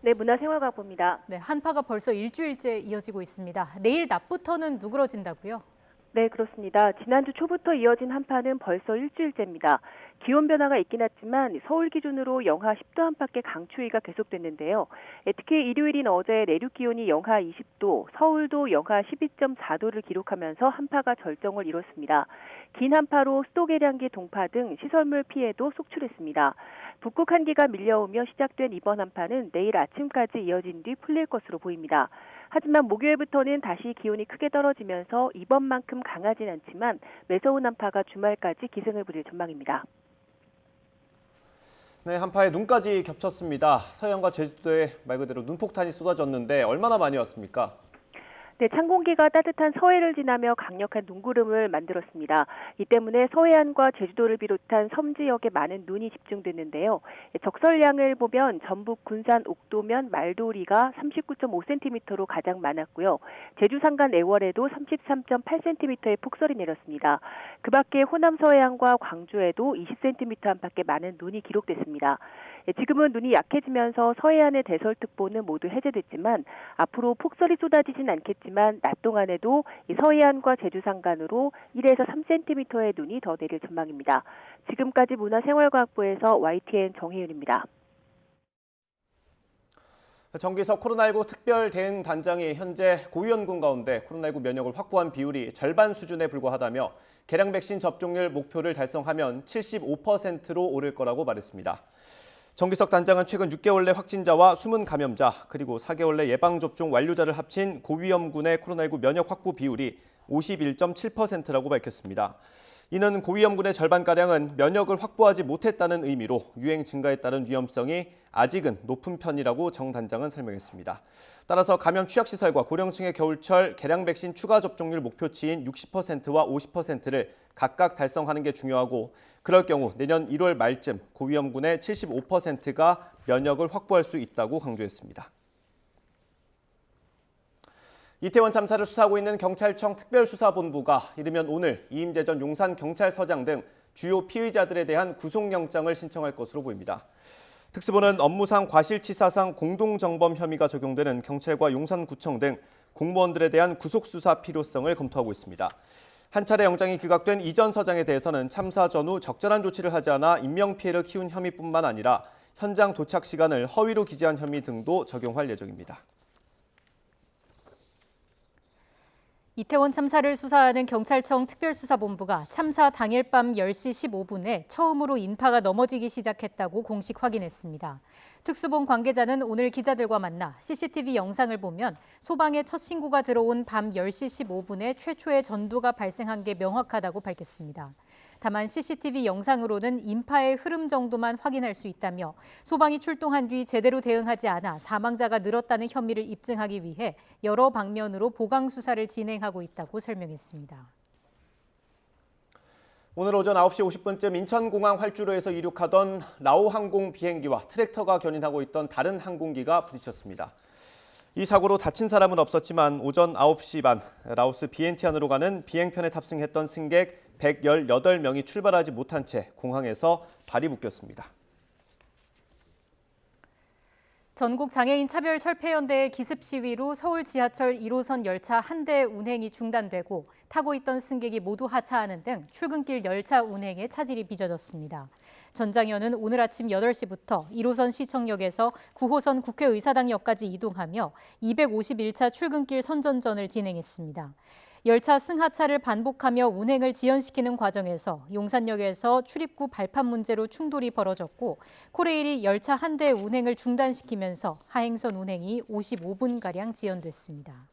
네, 문화생활과학부입니다. 네, 한파가 벌써 일주일째 이어지고 있습니다. 내일 낮부터는 누그러진다고요? 네, 그렇습니다. 지난주 초부터 이어진 한파는 벌써 일주일째입니다. 기온 변화가 있긴 했지만 서울 기준으로 영하 10도 안팎의 강추위가 계속됐는데요. 특히 일요일인 어제 내륙 기온이 영하 20도, 서울도 영하 12.4도를 기록하면서 한파가 절정을 이뤘습니다. 긴 한파로 수도 계량기 동파 등 시설물 피해도 속출했습니다. 북극 한기가 밀려오며 시작된 이번 한파는 내일 아침까지 이어진 뒤 풀릴 것으로 보입니다. 하지만 목요일부터는 다시 기온이 크게 떨어지면서 이번만큼 강하진 않지만 매서운 한파가 주말까지 기승을 부릴 전망입니다. 네, 한파에 눈까지 겹쳤습니다. 서해안과 제주도에 말 그대로 눈폭탄이 쏟아졌는데 얼마나 많이 왔습니까? 네, 찬 공기가 따뜻한 서해를 지나며 강력한 눈구름을 만들었습니다. 이 때문에 서해안과 제주도를 비롯한 섬 지역에 많은 눈이 집중됐는데요. 적설량을 보면 전북 군산 옥도면 말도리가 39.5cm로 가장 많았고요. 제주 산간 애월에도 33.8cm의 폭설이 내렸습니다. 그 밖에 호남 서해안과 광주에도 20cm 안팎의 많은 눈이 기록됐습니다. 지금은 눈이 약해지면서 서해안의 대설특보는 모두 해제됐지만 앞으로 폭설이 쏟아지진 않겠지만 낮 동안에도 서해안과 제주 산간으로 1에서 3cm의 눈이 더 내릴 전망입니다. 지금까지 문화생활과학부에서 YTN 정혜윤입니다. 정기석 코로나19 특별 대응 단장이 현재 고위험군 가운데 코로나19 면역을 확보한 비율이 절반 수준에 불과하다며 개량 백신 접종률 목표를 달성하면 75%로 오를 거라고 말했습니다. 정기석 단장은 최근 6개월 내 확진자와 숨은 감염자 그리고 4개월 내 예방접종 완료자를 합친 고위험군의 코로나19 면역 확보 비율이 51.7%라고 밝혔습니다. 이는 고위험군의 절반가량은 면역을 확보하지 못했다는 의미로 유행 증가에 따른 위험성이 아직은 높은 편이라고 정 단장은 설명했습니다. 따라서 감염 취약시설과 고령층의 겨울철 개량 백신 추가 접종률 목표치인 60%와 50%를 각각 달성하는 게 중요하고 그럴 경우 내년 1월 말쯤 고위험군의 75%가 면역을 확보할 수 있다고 강조했습니다. 이태원 참사를 수사하고 있는 경찰청 특별수사본부가 이르면 오늘 이임재 전 용산경찰서장 등 주요 피의자들에 대한 구속영장을 신청할 것으로 보입니다. 특수본은 업무상 과실치사상 공동정범 혐의가 적용되는 경찰과 용산구청 등 공무원들에 대한 구속수사 필요성을 검토하고 있습니다. 한 차례 영장이 기각된 이 전 서장에 대해서는 참사 전후 적절한 조치를 하지 않아 인명피해를 키운 혐의뿐만 아니라 현장 도착 시간을 허위로 기재한 혐의 등도 적용할 예정입니다. 이태원 참사를 수사하는 경찰청 특별수사본부가 참사 당일 밤 10시 15분에 처음으로 인파가 넘어지기 시작했다고 공식 확인했습니다. 특수본 관계자는 오늘 기자들과 만나 CCTV 영상을 보면 소방의 첫 신고가 들어온 밤 10시 15분에 최초의 전도가 발생한 게 명확하다고 밝혔습니다. 다만 CCTV 영상으로는 인파의 흐름 정도만 확인할 수 있다며 소방이 출동한 뒤 제대로 대응하지 않아 사망자가 늘었다는 혐의를 입증하기 위해 여러 방면으로 보강 수사를 진행하고 있다고 설명했습니다. 오늘 오전 9시 50분쯤 인천공항 활주로에서 이륙하던 라오 항공 비행기와 트랙터가 견인하고 있던 다른 항공기가 부딪혔습니다. 이 사고로 다친 사람은 없었지만 오전 9시 반 라오스 비엔티안으로 가는 비행편에 탑승했던 승객 118명이 출발하지 못한 채 공항에서 발이 묶였습니다. 전국 장애인 차별철폐연대의 기습 시위로 서울 지하철 1호선 열차 한 대 운행이 중단되고 타고 있던 승객이 모두 하차하는 등 출근길 열차 운행에 차질이 빚어졌습니다. 전장현은 오늘 아침 8시부터 1호선 시청역에서 9호선 국회의사당역까지 이동하며 251차 출근길 선전전을 진행했습니다. 열차 승하차를 반복하며 운행을 지연시키는 과정에서 용산역에서 출입구 발판 문제로 충돌이 벌어졌고 코레일이 열차 한 대 운행을 중단시키면서 하행선 운행이 55분가량 지연됐습니다.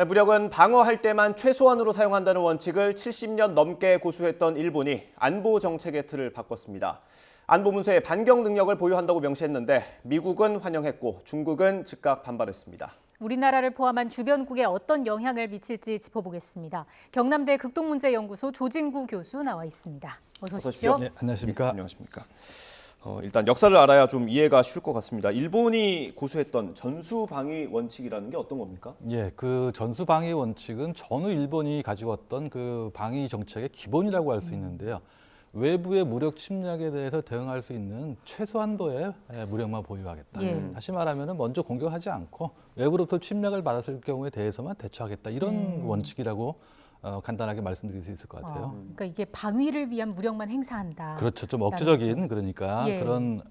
무력은 방어할 때만 최소한으로 사용한다는 원칙을 70년 넘게 고수했던 일본이 안보 정책의 틀을 바꿨습니다. 안보 문서에 반경 능력을 보유한다고 명시했는데 미국은 환영했고 중국은 즉각 반발했습니다. 우리나라를 포함한 주변국에 어떤 영향을 미칠지 짚어보겠습니다. 경남대 극동문제연구소 조진구 교수 나와 있습니다. 어서 오십시오. 네, 안녕하십니까? 네, 안녕하십니까? 일단 역사를 알아야 좀 이해가 쉬울 것 같습니다. 일본이 고수했던 전수방위 원칙이라는 게 어떤 겁니까? 예, 그 전수방위 원칙은 전후 일본이 가지고 왔던 그 방위 정책의 기본이라고 할 수 있는데요. 외부의 무력 침략에 대해서 대응할 수 있는 최소한도의 무력만 보유하겠다. 예. 다시 말하면 먼저 공격하지 않고 외부로부터 침략을 받았을 경우에 대해서만 대처하겠다. 이런 원칙이라고 간단하게 말씀드릴 수 있을 것 같아요. 그러니까 이게 방위를 위한 무력만 행사한다. 그렇죠. 좀 억지적인 그러니까 예. 그런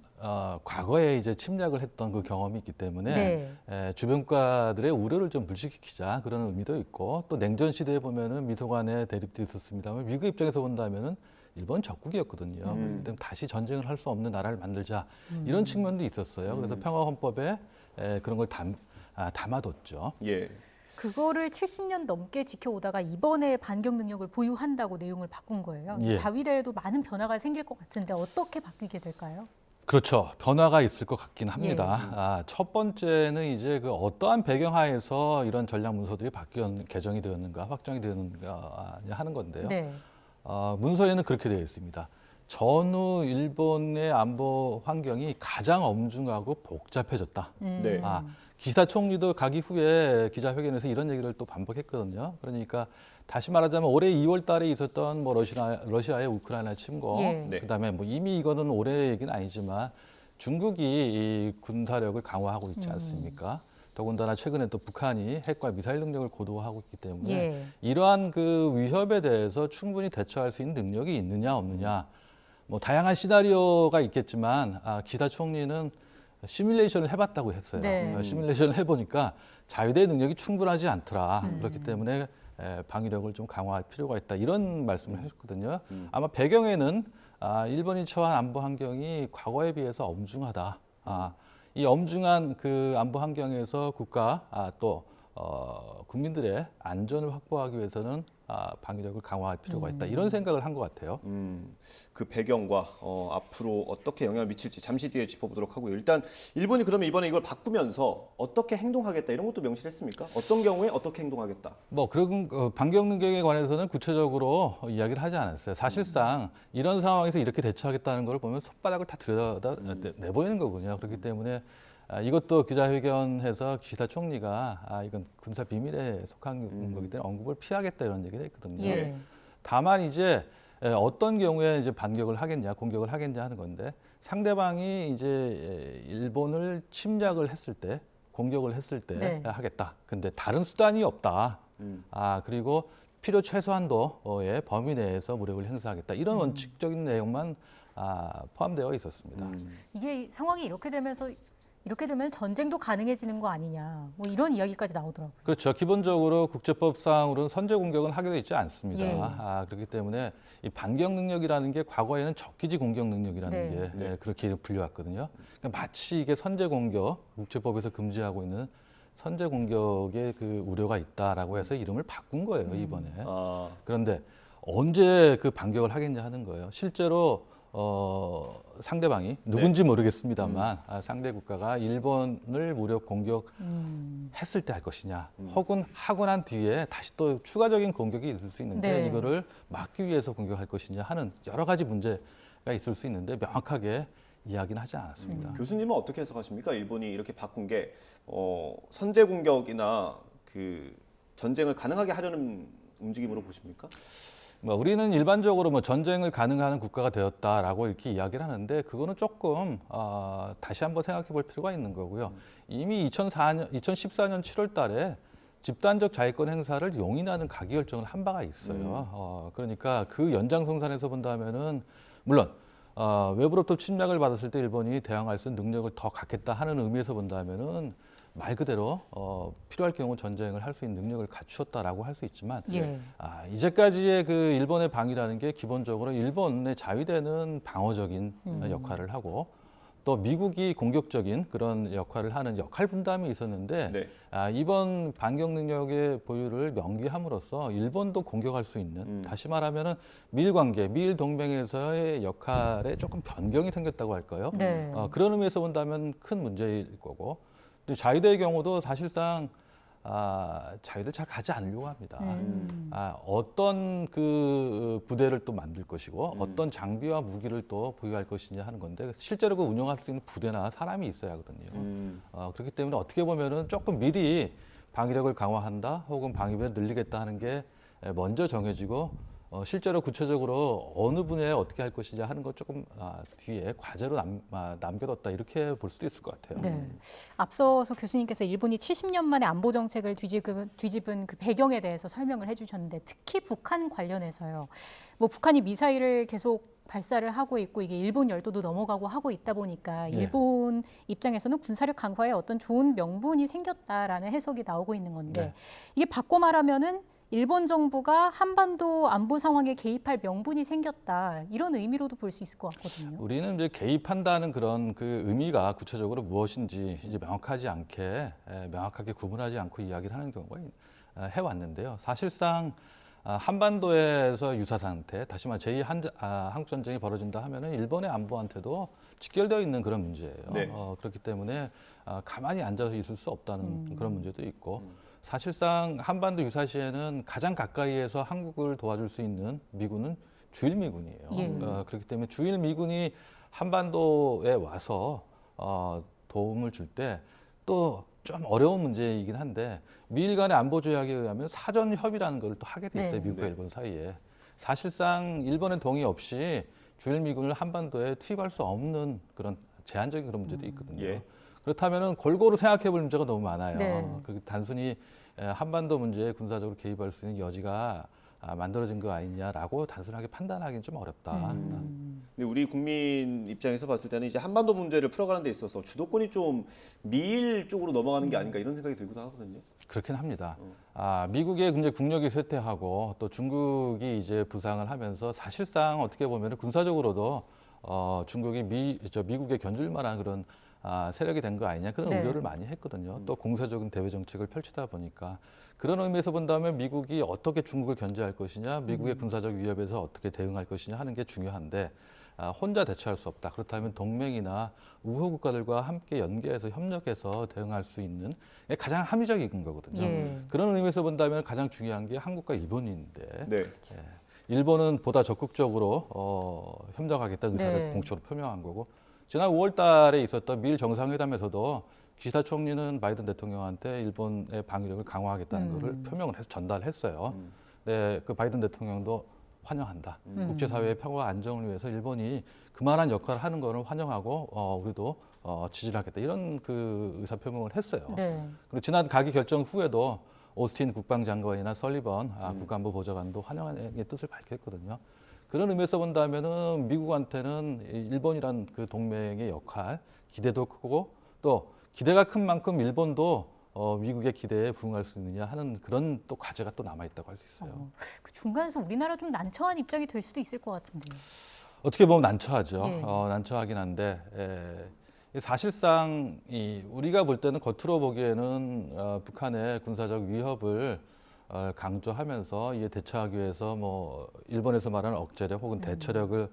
과거에 이제 침략을 했던 그 경험이 있기 때문에 주변 국가들의 우려를 좀 불식시키자 그런 의미도 있고 또 냉전 시대에 보면은 미소 간의 대립도 있었습니다만 미국 입장에서 본다면은 일본 적국이었거든요. 그렇기 때문에 다시 전쟁을 할 수 없는 나라를 만들자 이런 측면도 있었어요. 그래서 평화 헌법에 그런 걸 담아뒀죠. 예. 그거를 70년 넘게 지켜오다가 이번에 반격 능력을 보유한다고 내용을 바꾼 거예요. 예. 자위대에도 많은 변화가 생길 것 같은데 어떻게 바뀌게 될까요? 그렇죠. 변화가 있을 것 같긴 합니다. 첫 번째는 이제 그 어떠한 배경하에서 이런 전략 문서들이 개정이 되었는가, 확정이 되었는가 하는 건데요. 네. 문서에는 그렇게 되어 있습니다. 전후 일본의 안보 환경이 가장 엄중하고 복잡해졌다. 네. 기시다 총리도 가기 후에 기자회견에서 이런 얘기를 또 반복했거든요. 그러니까 다시 말하자면 올해 2월 달에 있었던 뭐 러시아의 우크라이나 침공, 그다음에 뭐 이미 이거는 올해 얘기는 아니지만 중국이 이 군사력을 강화하고 있지 않습니까? 더군다나 최근에 또 북한이 핵과 미사일 능력을 고도화하고 있기 때문에 이러한 그 위협에 대해서 충분히 대처할 수 있는 능력이 있느냐 없느냐 뭐 다양한 시나리오가 있겠지만 기시다 총리는 시뮬레이션을 해봤다고 했어요. 시뮬레이션을 해보니까 자위대의 능력이 충분하지 않더라. 그렇기 때문에 방위력을 좀 강화할 필요가 있다. 이런 말씀을 하셨거든요. 아마 배경에는 일본이 처한 안보 환경이 과거에 비해서 엄중하다. 이 엄중한 그 안보 환경에서 국가 또 국민들의 안전을 확보하기 위해서는 방위력을 강화할 필요가 있다. 이런 생각을 한 것 같아요. 그 배경과 앞으로 어떻게 영향을 미칠지 잠시 뒤에 짚어보도록 하고요. 일단 일본이 그러면 이번에 이걸 바꾸면서 어떻게 행동하겠다 이런 것도 명시했습니까? 어떤 경우에 어떻게 행동하겠다? 뭐 그런 반격 능력에 관해서는 구체적으로 이야기를 하지 않았어요. 사실상 이런 상황에서 이렇게 대처하겠다는 걸 보면 손바닥을 다 들여다 내보이는 거군요. 그렇기 때문에 이것도 기자회견에서 기시다 총리가 이건 군사 비밀에 속한 거기 때문에 언급을 피하겠다 이런 얘기를 했거든요. 다만 이제 어떤 경우에 이제 반격을 하겠냐, 공격을 하겠냐 하는 건데 상대방이 이제 일본을 침략을 했을 때, 공격을 했을 때 하겠다. 근데 다른 수단이 없다. 그리고 필요 최소한도의 범위 내에서 무력을 행사하겠다. 이런 원칙적인 내용만 포함되어 있었습니다. 이게 상황이 이렇게 되면 전쟁도 가능해지는 거 아니냐, 뭐 이런 이야기까지 나오더라고요. 그렇죠. 기본적으로 국제법상으로는 선제 공격은 하게 돼 있지 않습니다. 그렇기 때문에 이 반격 능력이라는 게 과거에는 적기지 공격 능력이라는 게 그렇게 불려왔거든요. 그러니까 마치 이게 선제 공격, 국제법에서 금지하고 있는 선제 공격의 그 우려가 있다라고 해서 이름을 바꾼 거예요, 이번에. 그런데 언제 그 반격을 하겠냐 하는 거예요. 실제로 상대방이 누군지 모르겠습니다만 상대 국가가 일본을 무력 공격했을 때 할 것이냐 혹은 하고 난 뒤에 다시 또 추가적인 공격이 있을 수 있는데 이거를 막기 위해서 공격할 것이냐 하는 여러 가지 문제가 있을 수 있는데 명확하게 이야기는 하지 않았습니다. 교수님은 어떻게 해석하십니까? 일본이 이렇게 바꾼 게 선제 공격이나 그 전쟁을 가능하게 하려는 움직임으로 보십니까? 우리는 일반적으로 뭐 전쟁을 가능하는 국가가 되었다라고 이렇게 이야기를 하는데 그거는 조금 다시 한번 생각해 볼 필요가 있는 거고요. 이미 2014년 7월 달에 집단적 자위권 행사를 용인하는 가기 결정을 한 바가 있어요. 그러니까 그 연장선상에서 본다면은 물론 외부로부터 침략을 받았을 때 일본이 대항할 수 있는 능력을 더 갖겠다 하는 의미에서 본다면은 말 그대로 필요할 경우 전쟁을 할 수 있는 능력을 갖추었다라고 할 수 있지만 이제까지의 그 일본의 방위라는 게 기본적으로 일본의 자위대는 방어적인 역할을 하고 또 미국이 공격적인 그런 역할을 하는 역할 분담이 있었는데 이번 반격 능력의 보유를 명기함으로써 일본도 공격할 수 있는 다시 말하면은 미일 관계, 미일 동맹에서의 역할에 조금 변경이 생겼다고 할까요? 그런 의미에서 본다면 큰 문제일 거고 자위대의 경우도 사실상 자위대 잘 가지 않으려고 합니다. 어떤 그 부대를 또 만들 것이고 어떤 장비와 무기를 또 보유할 것이냐 하는 건데 실제로 그 운영할 수 있는 부대나 사람이 있어야 하거든요. 그렇기 때문에 어떻게 보면은 조금 미리 방위력을 강화한다 혹은 방위비를 늘리겠다 하는 게 먼저 정해지고 실제로 구체적으로 어느 분야에 어떻게 할 것이냐 하는 것 조금 뒤에 과제로 남겨뒀다 이렇게 볼 수도 있을 것 같아요. 네. 앞서서 교수님께서 일본이 70년 만에 안보 정책을 뒤집은 그 배경에 대해서 설명을 해주셨는데 특히 북한 관련해서요. 뭐 북한이 미사일을 계속 발사를 하고 있고 이게 일본 열도도 넘어가고 하고 있다 보니까 일본 입장에서는 군사력 강화에 어떤 좋은 명분이 생겼다라는 해석이 나오고 있는 건데 이게 바꿔 말하면은 일본 정부가 한반도 안보 상황에 개입할 명분이 생겼다 이런 의미로도 볼 수 있을 것 같거든요. 우리는 이제 개입한다는 그런 그 의미가 구체적으로 무엇인지 이제 명확하게 구분하지 않고 이야기를 하는 경우가 해왔는데요. 사실상 한반도에서 유사 상태, 다시 말해 제2한국 전쟁이 벌어진다 하면은 일본의 안보한테도 직결되어 있는 그런 문제예요. 그렇기 때문에 가만히 앉아서 있을 수 없다는 그런 문제도 있고. 사실상 한반도 유사시에는 가장 가까이에서 한국을 도와줄 수 있는 미군은 주일미군이에요. 그렇기 때문에 주일미군이 한반도에 와서 도움을 줄 때 또 좀 어려운 문제이긴 한데 미일 간의 안보 조약에 의하면 사전 협의라는 걸 또 하게 돼 있어요. 미국과 일본 사이에. 사실상 일본의 동의 없이 주일미군을 한반도에 투입할 수 없는 그런 제한적인 그런 문제도 있거든요. 그렇다면은 골고루 생각해 볼 문제가 너무 많아요. 단순히 한반도 문제에 군사적으로 개입할 수 있는 여지가 만들어진 거 아니냐라고 단순하게 판단하기는 좀 어렵다. 근데 우리 국민 입장에서 봤을 때는 이제 한반도 문제를 풀어가는 데 있어서 주도권이 좀 미일 쪽으로 넘어가는 게 아닌가 이런 생각이 들기도 하거든요. 그렇긴 합니다. 미국의 이제 국력이 쇠퇴하고 또 중국이 이제 부상을 하면서 사실상 어떻게 보면 군사적으로도 중국이 미국에 견줄 만한 그런 세력이 된 거 아니냐 그런 우려를 많이 했거든요. 또 공세적인 대외 정책을 펼치다 보니까 그런 의미에서 본다면 미국이 어떻게 중국을 견제할 것이냐, 미국의 군사적 위협에서 어떻게 대응할 것이냐 하는 게 중요한데 혼자 대처할 수 없다. 그렇다면 동맹이나 우호 국가들과 함께 연계해서 협력해서 대응할 수 있는 게 가장 합리적인 거거든요. 그런 의미에서 본다면 가장 중요한 게 한국과 일본인데 일본은 보다 적극적으로 협력하겠다는 의사를 공식적으로 표명한 거고 지난 5월 달에 있었던 미일 정상회담에서도 기시다 총리는 바이든 대통령한테 일본의 방위력을 강화하겠다는 것을 표명을 해서 전달했어요. 네, 그 바이든 대통령도 환영한다. 국제사회의 평화와 안정을 위해서 일본이 그만한 역할을 하는 것을 환영하고 우리도 지지를 하겠다. 이런 그 의사표명을 했어요. 그리고 지난 가기 결정 후에도 오스틴 국방장관이나 설리번 국가안보 보좌관도 환영의 뜻을 밝혔거든요. 그런 의미에서 본다면은 미국한테는 일본이란 그 동맹의 역할, 기대도 크고 또 기대가 큰 만큼 일본도 미국의 기대에 부응할 수 있느냐 하는 그런 또 과제가 또 남아있다고 할 수 있어요. 그 중간에서 우리나라 좀 난처한 입장이 될 수도 있을 것 같은데요. 어떻게 보면 난처하죠. 난처하긴 한데 사실상 우리가 볼 때는 겉으로 보기에는 북한의 군사적 위협을 강조하면서 이에 대처하기 위해서 뭐 일본에서 말하는 억제력 혹은 대처력을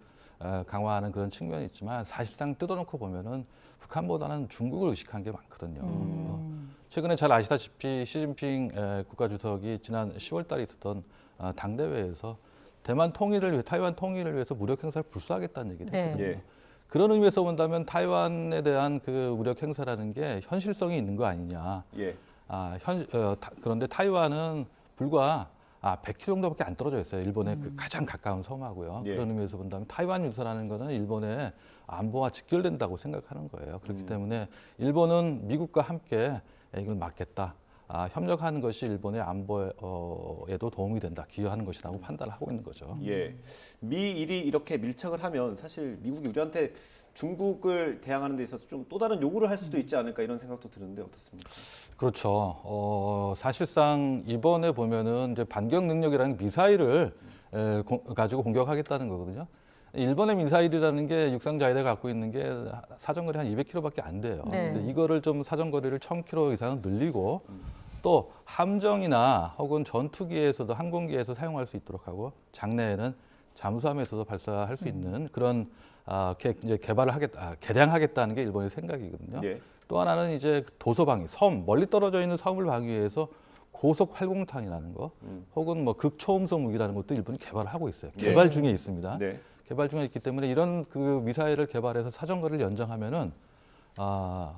강화하는 그런 측면이 있지만 사실상 뜯어놓고 보면은 북한보다는 중국을 의식한 게 많거든요. 최근에 잘 아시다시피 시진핑 국가주석이 지난 10월 달에 있었던 당대회에서 대만 통일을 위해 타이완 통일을 위해서 무력 행사를 불수하겠다는 얘기를 했거든요. 그런 의미에서 본다면 타이완에 대한 그 무력 행사라는 게 현실성이 있는 거 아니냐. 그런데 타이완은 불과 100km 정도밖에 안 떨어져 있어요. 일본의 그 가장 가까운 섬하고요. 그런 의미에서 본다면 타이완 유서라는 거는 일본의 안보와 직결된다고 생각하는 거예요. 그렇기 때문에 일본은 미국과 함께 이걸 막겠다. 협력하는 것이 일본의 안보에도 도움이 된다. 기여하는 것이라고 판단을 하고 있는 거죠. 미일이 이렇게 밀착을 하면 사실 미국이 우리한테 중국을 대항하는 데 있어서 좀 또 다른 요구를 할 수도 있지 않을까 이런 생각도 드는데 어떻습니까? 그렇죠. 사실상 이번에 보면은 이제 반격 능력이라는 미사일을 가지고 공격하겠다는 거거든요. 일본의 미사일이라는 게 육상 자위대가 갖고 있는 게 사정거리 한 200km밖에 안 돼요. 근데 이거를 좀 사정거리를 1000km 이상은 늘리고 또 함정이나 혹은 전투기에서도 항공기에서 사용할 수 있도록 하고 장내에는 잠수함에서도 발사할 수 있는 그런 이제 개량하겠다는 게 일본의 생각이거든요. 또 하나는 이제 도서방위, 섬, 멀리 떨어져 있는 섬을 방위해서 고속 활공탄이라는 거, 혹은 뭐 극초음속 무기라는 것도 일본이 개발을 하고 있어요. 개발 중에 있습니다. 개발 중에 있기 때문에 이런 그 미사일을 개발해서 사정거리를 연장하면은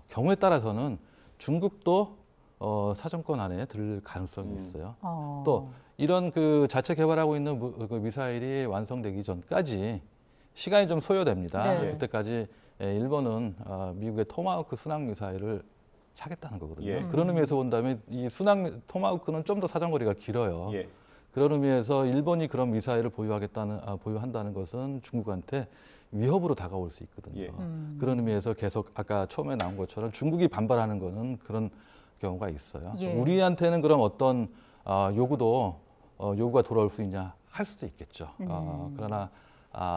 경우에 따라서는 중국도 사정권 안에 들 가능성이 있어요. 또 이런 그 자체 개발하고 있는 그 미사일이 완성되기 전까지 시간이 좀 소요됩니다. 네. 그때까지 일본은 미국의 토마호크 순항 미사일을 사겠다는 거거든요. 예. 그런 의미에서 본다면 이 순항 토마호크는 좀 더 사정거리가 길어요. 예. 그런 의미에서 일본이 그런 미사일을 보유한다는 것은 중국한테 위협으로 다가올 수 있거든요. 예. 그런 의미에서 계속 아까 처음에 나온 것처럼 중국이 반발하는 거는 그런 경우가 있어요. 예. 우리한테는 그럼 어떤 요구가 돌아올 수 있냐 할 수도 있겠죠. 그러나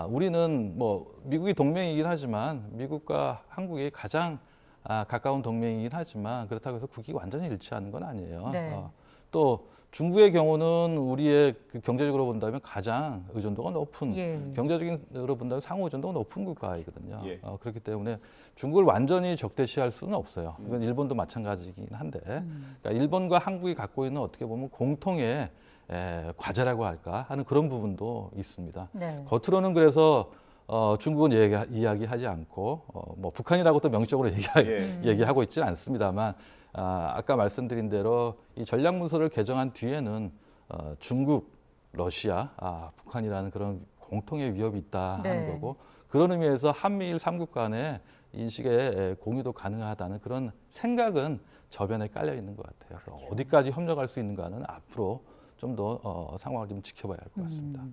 우리는 뭐 미국이 동맹이긴 하지만 미국과 한국이 가장 가까운 동맹이긴 하지만 그렇다고 해서 국익이 완전히 일치하는 건 아니에요. 네. 또 중국의 경우는 우리의 그 경제적으로 본다면 가장 의존도가 높은 경제적으로 본다면 상호 의존도가 높은 국가이거든요. 그렇기 때문에 중국을 완전히 적대시할 수는 없어요. 이건 일본도 마찬가지긴 한데 그러니까 일본과 한국이 갖고 있는 어떻게 보면 공통의 과제라고 할까 하는 그런 부분도 있습니다. 네. 겉으로는 그래서 중국은 이야기하지 않고 뭐 북한이라고 또 명시적으로 얘기하고 있지는 않습니다만 아까 말씀드린 대로 이 전략문서를 개정한 뒤에는 중국, 러시아, 북한이라는 그런 공통의 위협이 있다 하는 거고 그런 의미에서 한미일 3국 간의 인식의 공유도 가능하다는 그런 생각은 저변에 깔려 있는 것 같아요. 그래서 어디까지 협력할 수 있는가는 앞으로 좀 더 상황을 좀 지켜봐야 할 것 같습니다.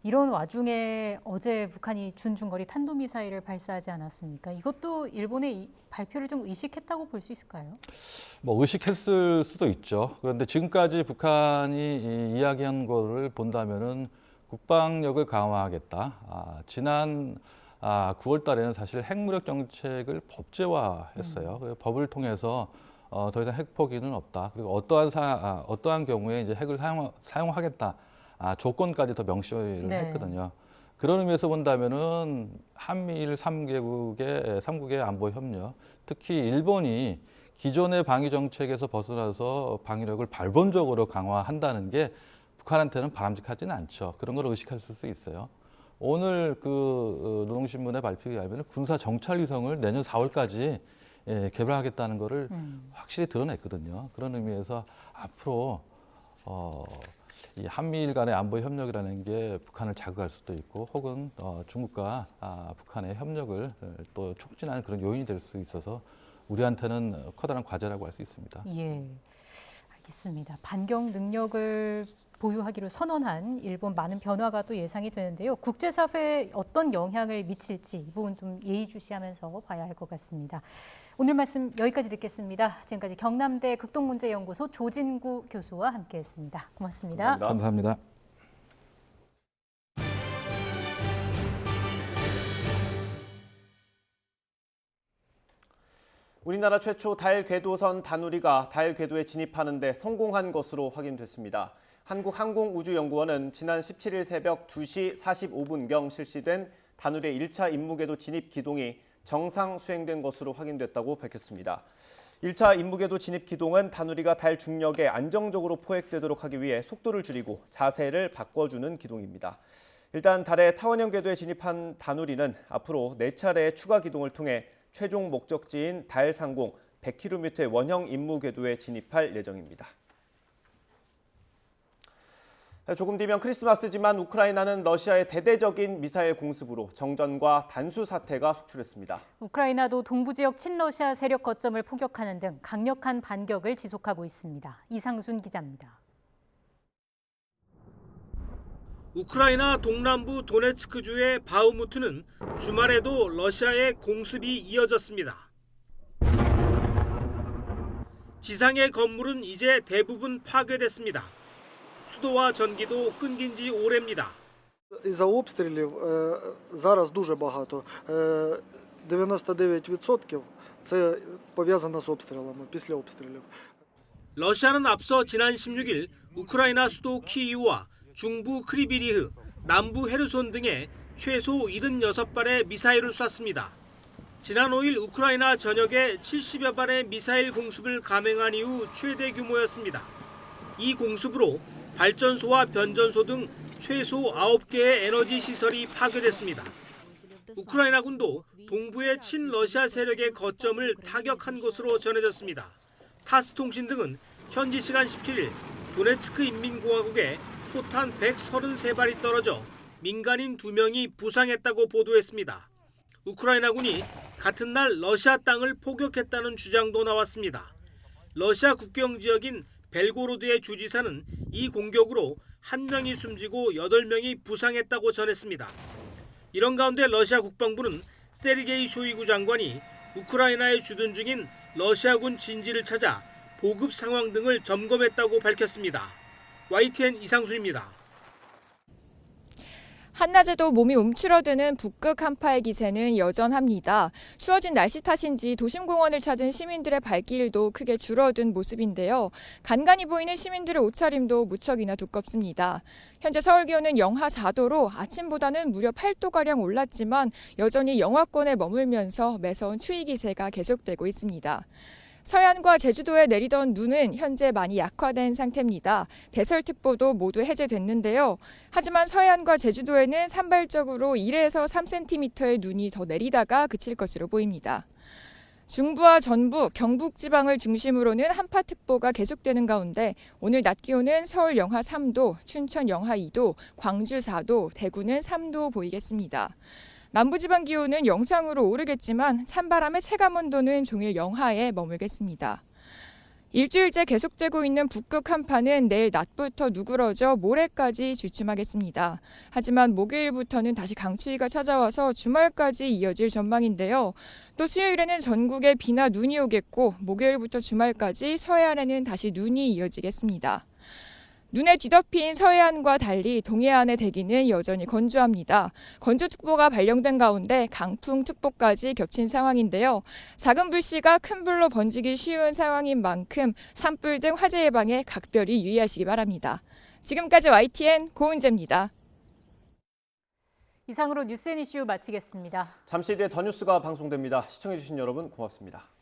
이런 와중에 어제 북한이 준중거리 탄도미사일을 발사하지 않았습니까? 이것도 일본의 발표를 좀 의식했다고 볼 수 있을까요? 뭐 의식했을 수도 있죠. 그런데 지금까지 북한이 이야기한 거를 본다면은 국방력을 강화하겠다. 지난 9월 달에는 사실 핵무력 정책을 법제화했어요. 그래서 법을 통해서 더 이상 핵 포기는 없다. 그리고 어떠한 경우에 이제 핵을 사용하겠다. 조건까지 더 명시를 했거든요. 그런 의미에서 본다면은 한미일 3국의 안보 협력, 특히 일본이 기존의 방위 정책에서 벗어나서 방위력을 발본적으로 강화한다는 게 북한한테는 바람직하지는 않죠. 그런 걸 의식할 수 있어요. 오늘 그 노동신문의 발표에 의하면 군사 정찰 위성을 내년 4월까지 개발하겠다는 거를 확실히 드러냈거든요. 그런 의미에서 앞으로 이 한미일 간의 안보 협력이라는 게 북한을 자극할 수도 있고 혹은 중국과 북한의 협력을 또 촉진하는 그런 요인이 될 수 있어서 우리한테는 커다란 과제라고 할 수 있습니다. 예, 알겠습니다. 반경 능력을 보유하기로 선언한 일본 많은 변화가 또 예상이 되는데요. 국제사회에 어떤 영향을 미칠지 이 부분 좀 예의주시하면서 봐야 할 것 같습니다. 오늘 말씀 여기까지 듣겠습니다. 지금까지 경남대 극동문제연구소 조진구 교수와 함께했습니다. 고맙습니다. 감사합니다. 우리나라 최초 달 궤도선 다누리가 달 궤도에 진입하는 데 성공한 것으로 확인됐습니다. 한국항공우주연구원은 지난 17일 새벽 2시 45분경 실시된 다누리의 1차 임무궤도 진입 기동이 정상 수행된 것으로 확인됐다고 밝혔습니다. 1차 임무궤도 진입 기동은 다누리가 달 중력에 안정적으로 포획되도록 하기 위해 속도를 줄이고 자세를 바꿔주는 기동입니다. 일단 달의 타원형 궤도에 진입한 다누리는 앞으로 4차례의 추가 기동을 통해 최종 목적지인 달 상공 100km의 원형 임무 궤도에 진입할 예정입니다. 조금 뒤면 크리스마스지만 우크라이나는 러시아의 대대적인 미사일 공습으로 정전과 단수 사태가 속출했습니다. 우크라이나도 동부 지역 친러시아 세력 거점을 포격하는 등 강력한 반격을 지속하고 있습니다. 이상순 기자입니다. 우크라이나 동남부 도네츠크주의 바흐무트는 주말에도 러시아의 공습이 이어졌습니다. 지상의 건물은 이제 대부분 파괴됐습니다. 수도와 전기도 끊긴 지 오래입니다. Із-за обстрілів зараз дуже багато. 99% це пов'язано з обстрілами, після обстрілів. 러시아는 앞서 지난 16일 우크라이나 수도 키이우와 중부 크리비리흐, 남부 헤르손 등에 최소 76발의 미사일을 쐈습니다. 지난 5일 우크라이나 전역에 70여 발의 미사일 공습을 감행한 이후 최대 규모였습니다. 이 공습으로 발전소와 변전소 등 최소 9개의 에너지 시설이 파괴됐습니다. 우크라이나군도 동부의 친러시아 세력의 거점을 타격한 것으로 전해졌습니다. 타스 통신 등은 현지 시간 17일 도네츠크 인민공화국에 포탄 133발이 떨어져 민간인 2명이 부상했다고 보도했습니다. 우크라이나군이 같은 날 러시아 땅을 포격했다는 주장도 나왔습니다. 러시아 국경 지역인 벨고로드의 주지사는 이 공격으로 1명이 숨지고 8명이 부상했다고 전했습니다. 이런 가운데 러시아 국방부는 세르게이 쇼이구 장관이 우크라이나에 주둔 중인 러시아군 진지를 찾아 보급 상황 등을 점검했다고 밝혔습니다. YTN 이상순입니다. 한낮에도 몸이 움츠러드는 북극 한파의 기세는 여전합니다. 추워진 날씨 탓인지 도심공원을 찾은 시민들의 발길도 크게 줄어든 모습인데요. 간간히 보이는 시민들의 옷차림도 무척이나 두껍습니다. 현재 서울 기온은 영하 4도로 아침보다는 무려 8도가량 올랐지만 여전히 영하권에 머물면서 매서운 추위 기세가 계속되고 있습니다. 서해안과 제주도에 내리던 눈은 현재 많이 약화된 상태입니다. 대설특보도 모두 해제됐는데요. 하지만 서해안과 제주도에는 산발적으로 1에서 3cm의 눈이 더 내리다가 그칠 것으로 보입니다. 중부와 전북, 경북 지방을 중심으로는 한파특보가 계속되는 가운데 오늘 낮 기온은 서울 영하 3도, 춘천 영하 2도, 광주 4도, 대구는 3도 보이겠습니다. 남부지방 기온은 영상으로 오르겠지만 찬바람의 체감온도는 종일 영하에 머물겠습니다. 일주일째 계속되고 있는 북극 한파는 내일 낮부터 누그러져 모레까지 주춤하겠습니다. 하지만 목요일부터는 다시 강추위가 찾아와서 주말까지 이어질 전망인데요. 또 수요일에는 전국에 비나 눈이 오겠고 목요일부터 주말까지 서해안에는 다시 눈이 이어지겠습니다. 눈에 뒤덮인 서해안과 달리 동해안의 대기는 여전히 건조합니다. 건조특보가 발령된 가운데 강풍특보까지 겹친 상황인데요. 작은 불씨가 큰 불로 번지기 쉬운 상황인 만큼 산불 등 화재 예방에 각별히 유의하시기 바랍니다. 지금까지 YTN 고은재입니다. 이상으로 뉴스앤이슈 마치겠습니다. 잠시 뒤에 더 뉴스가 방송됩니다. 시청해주신 여러분 고맙습니다.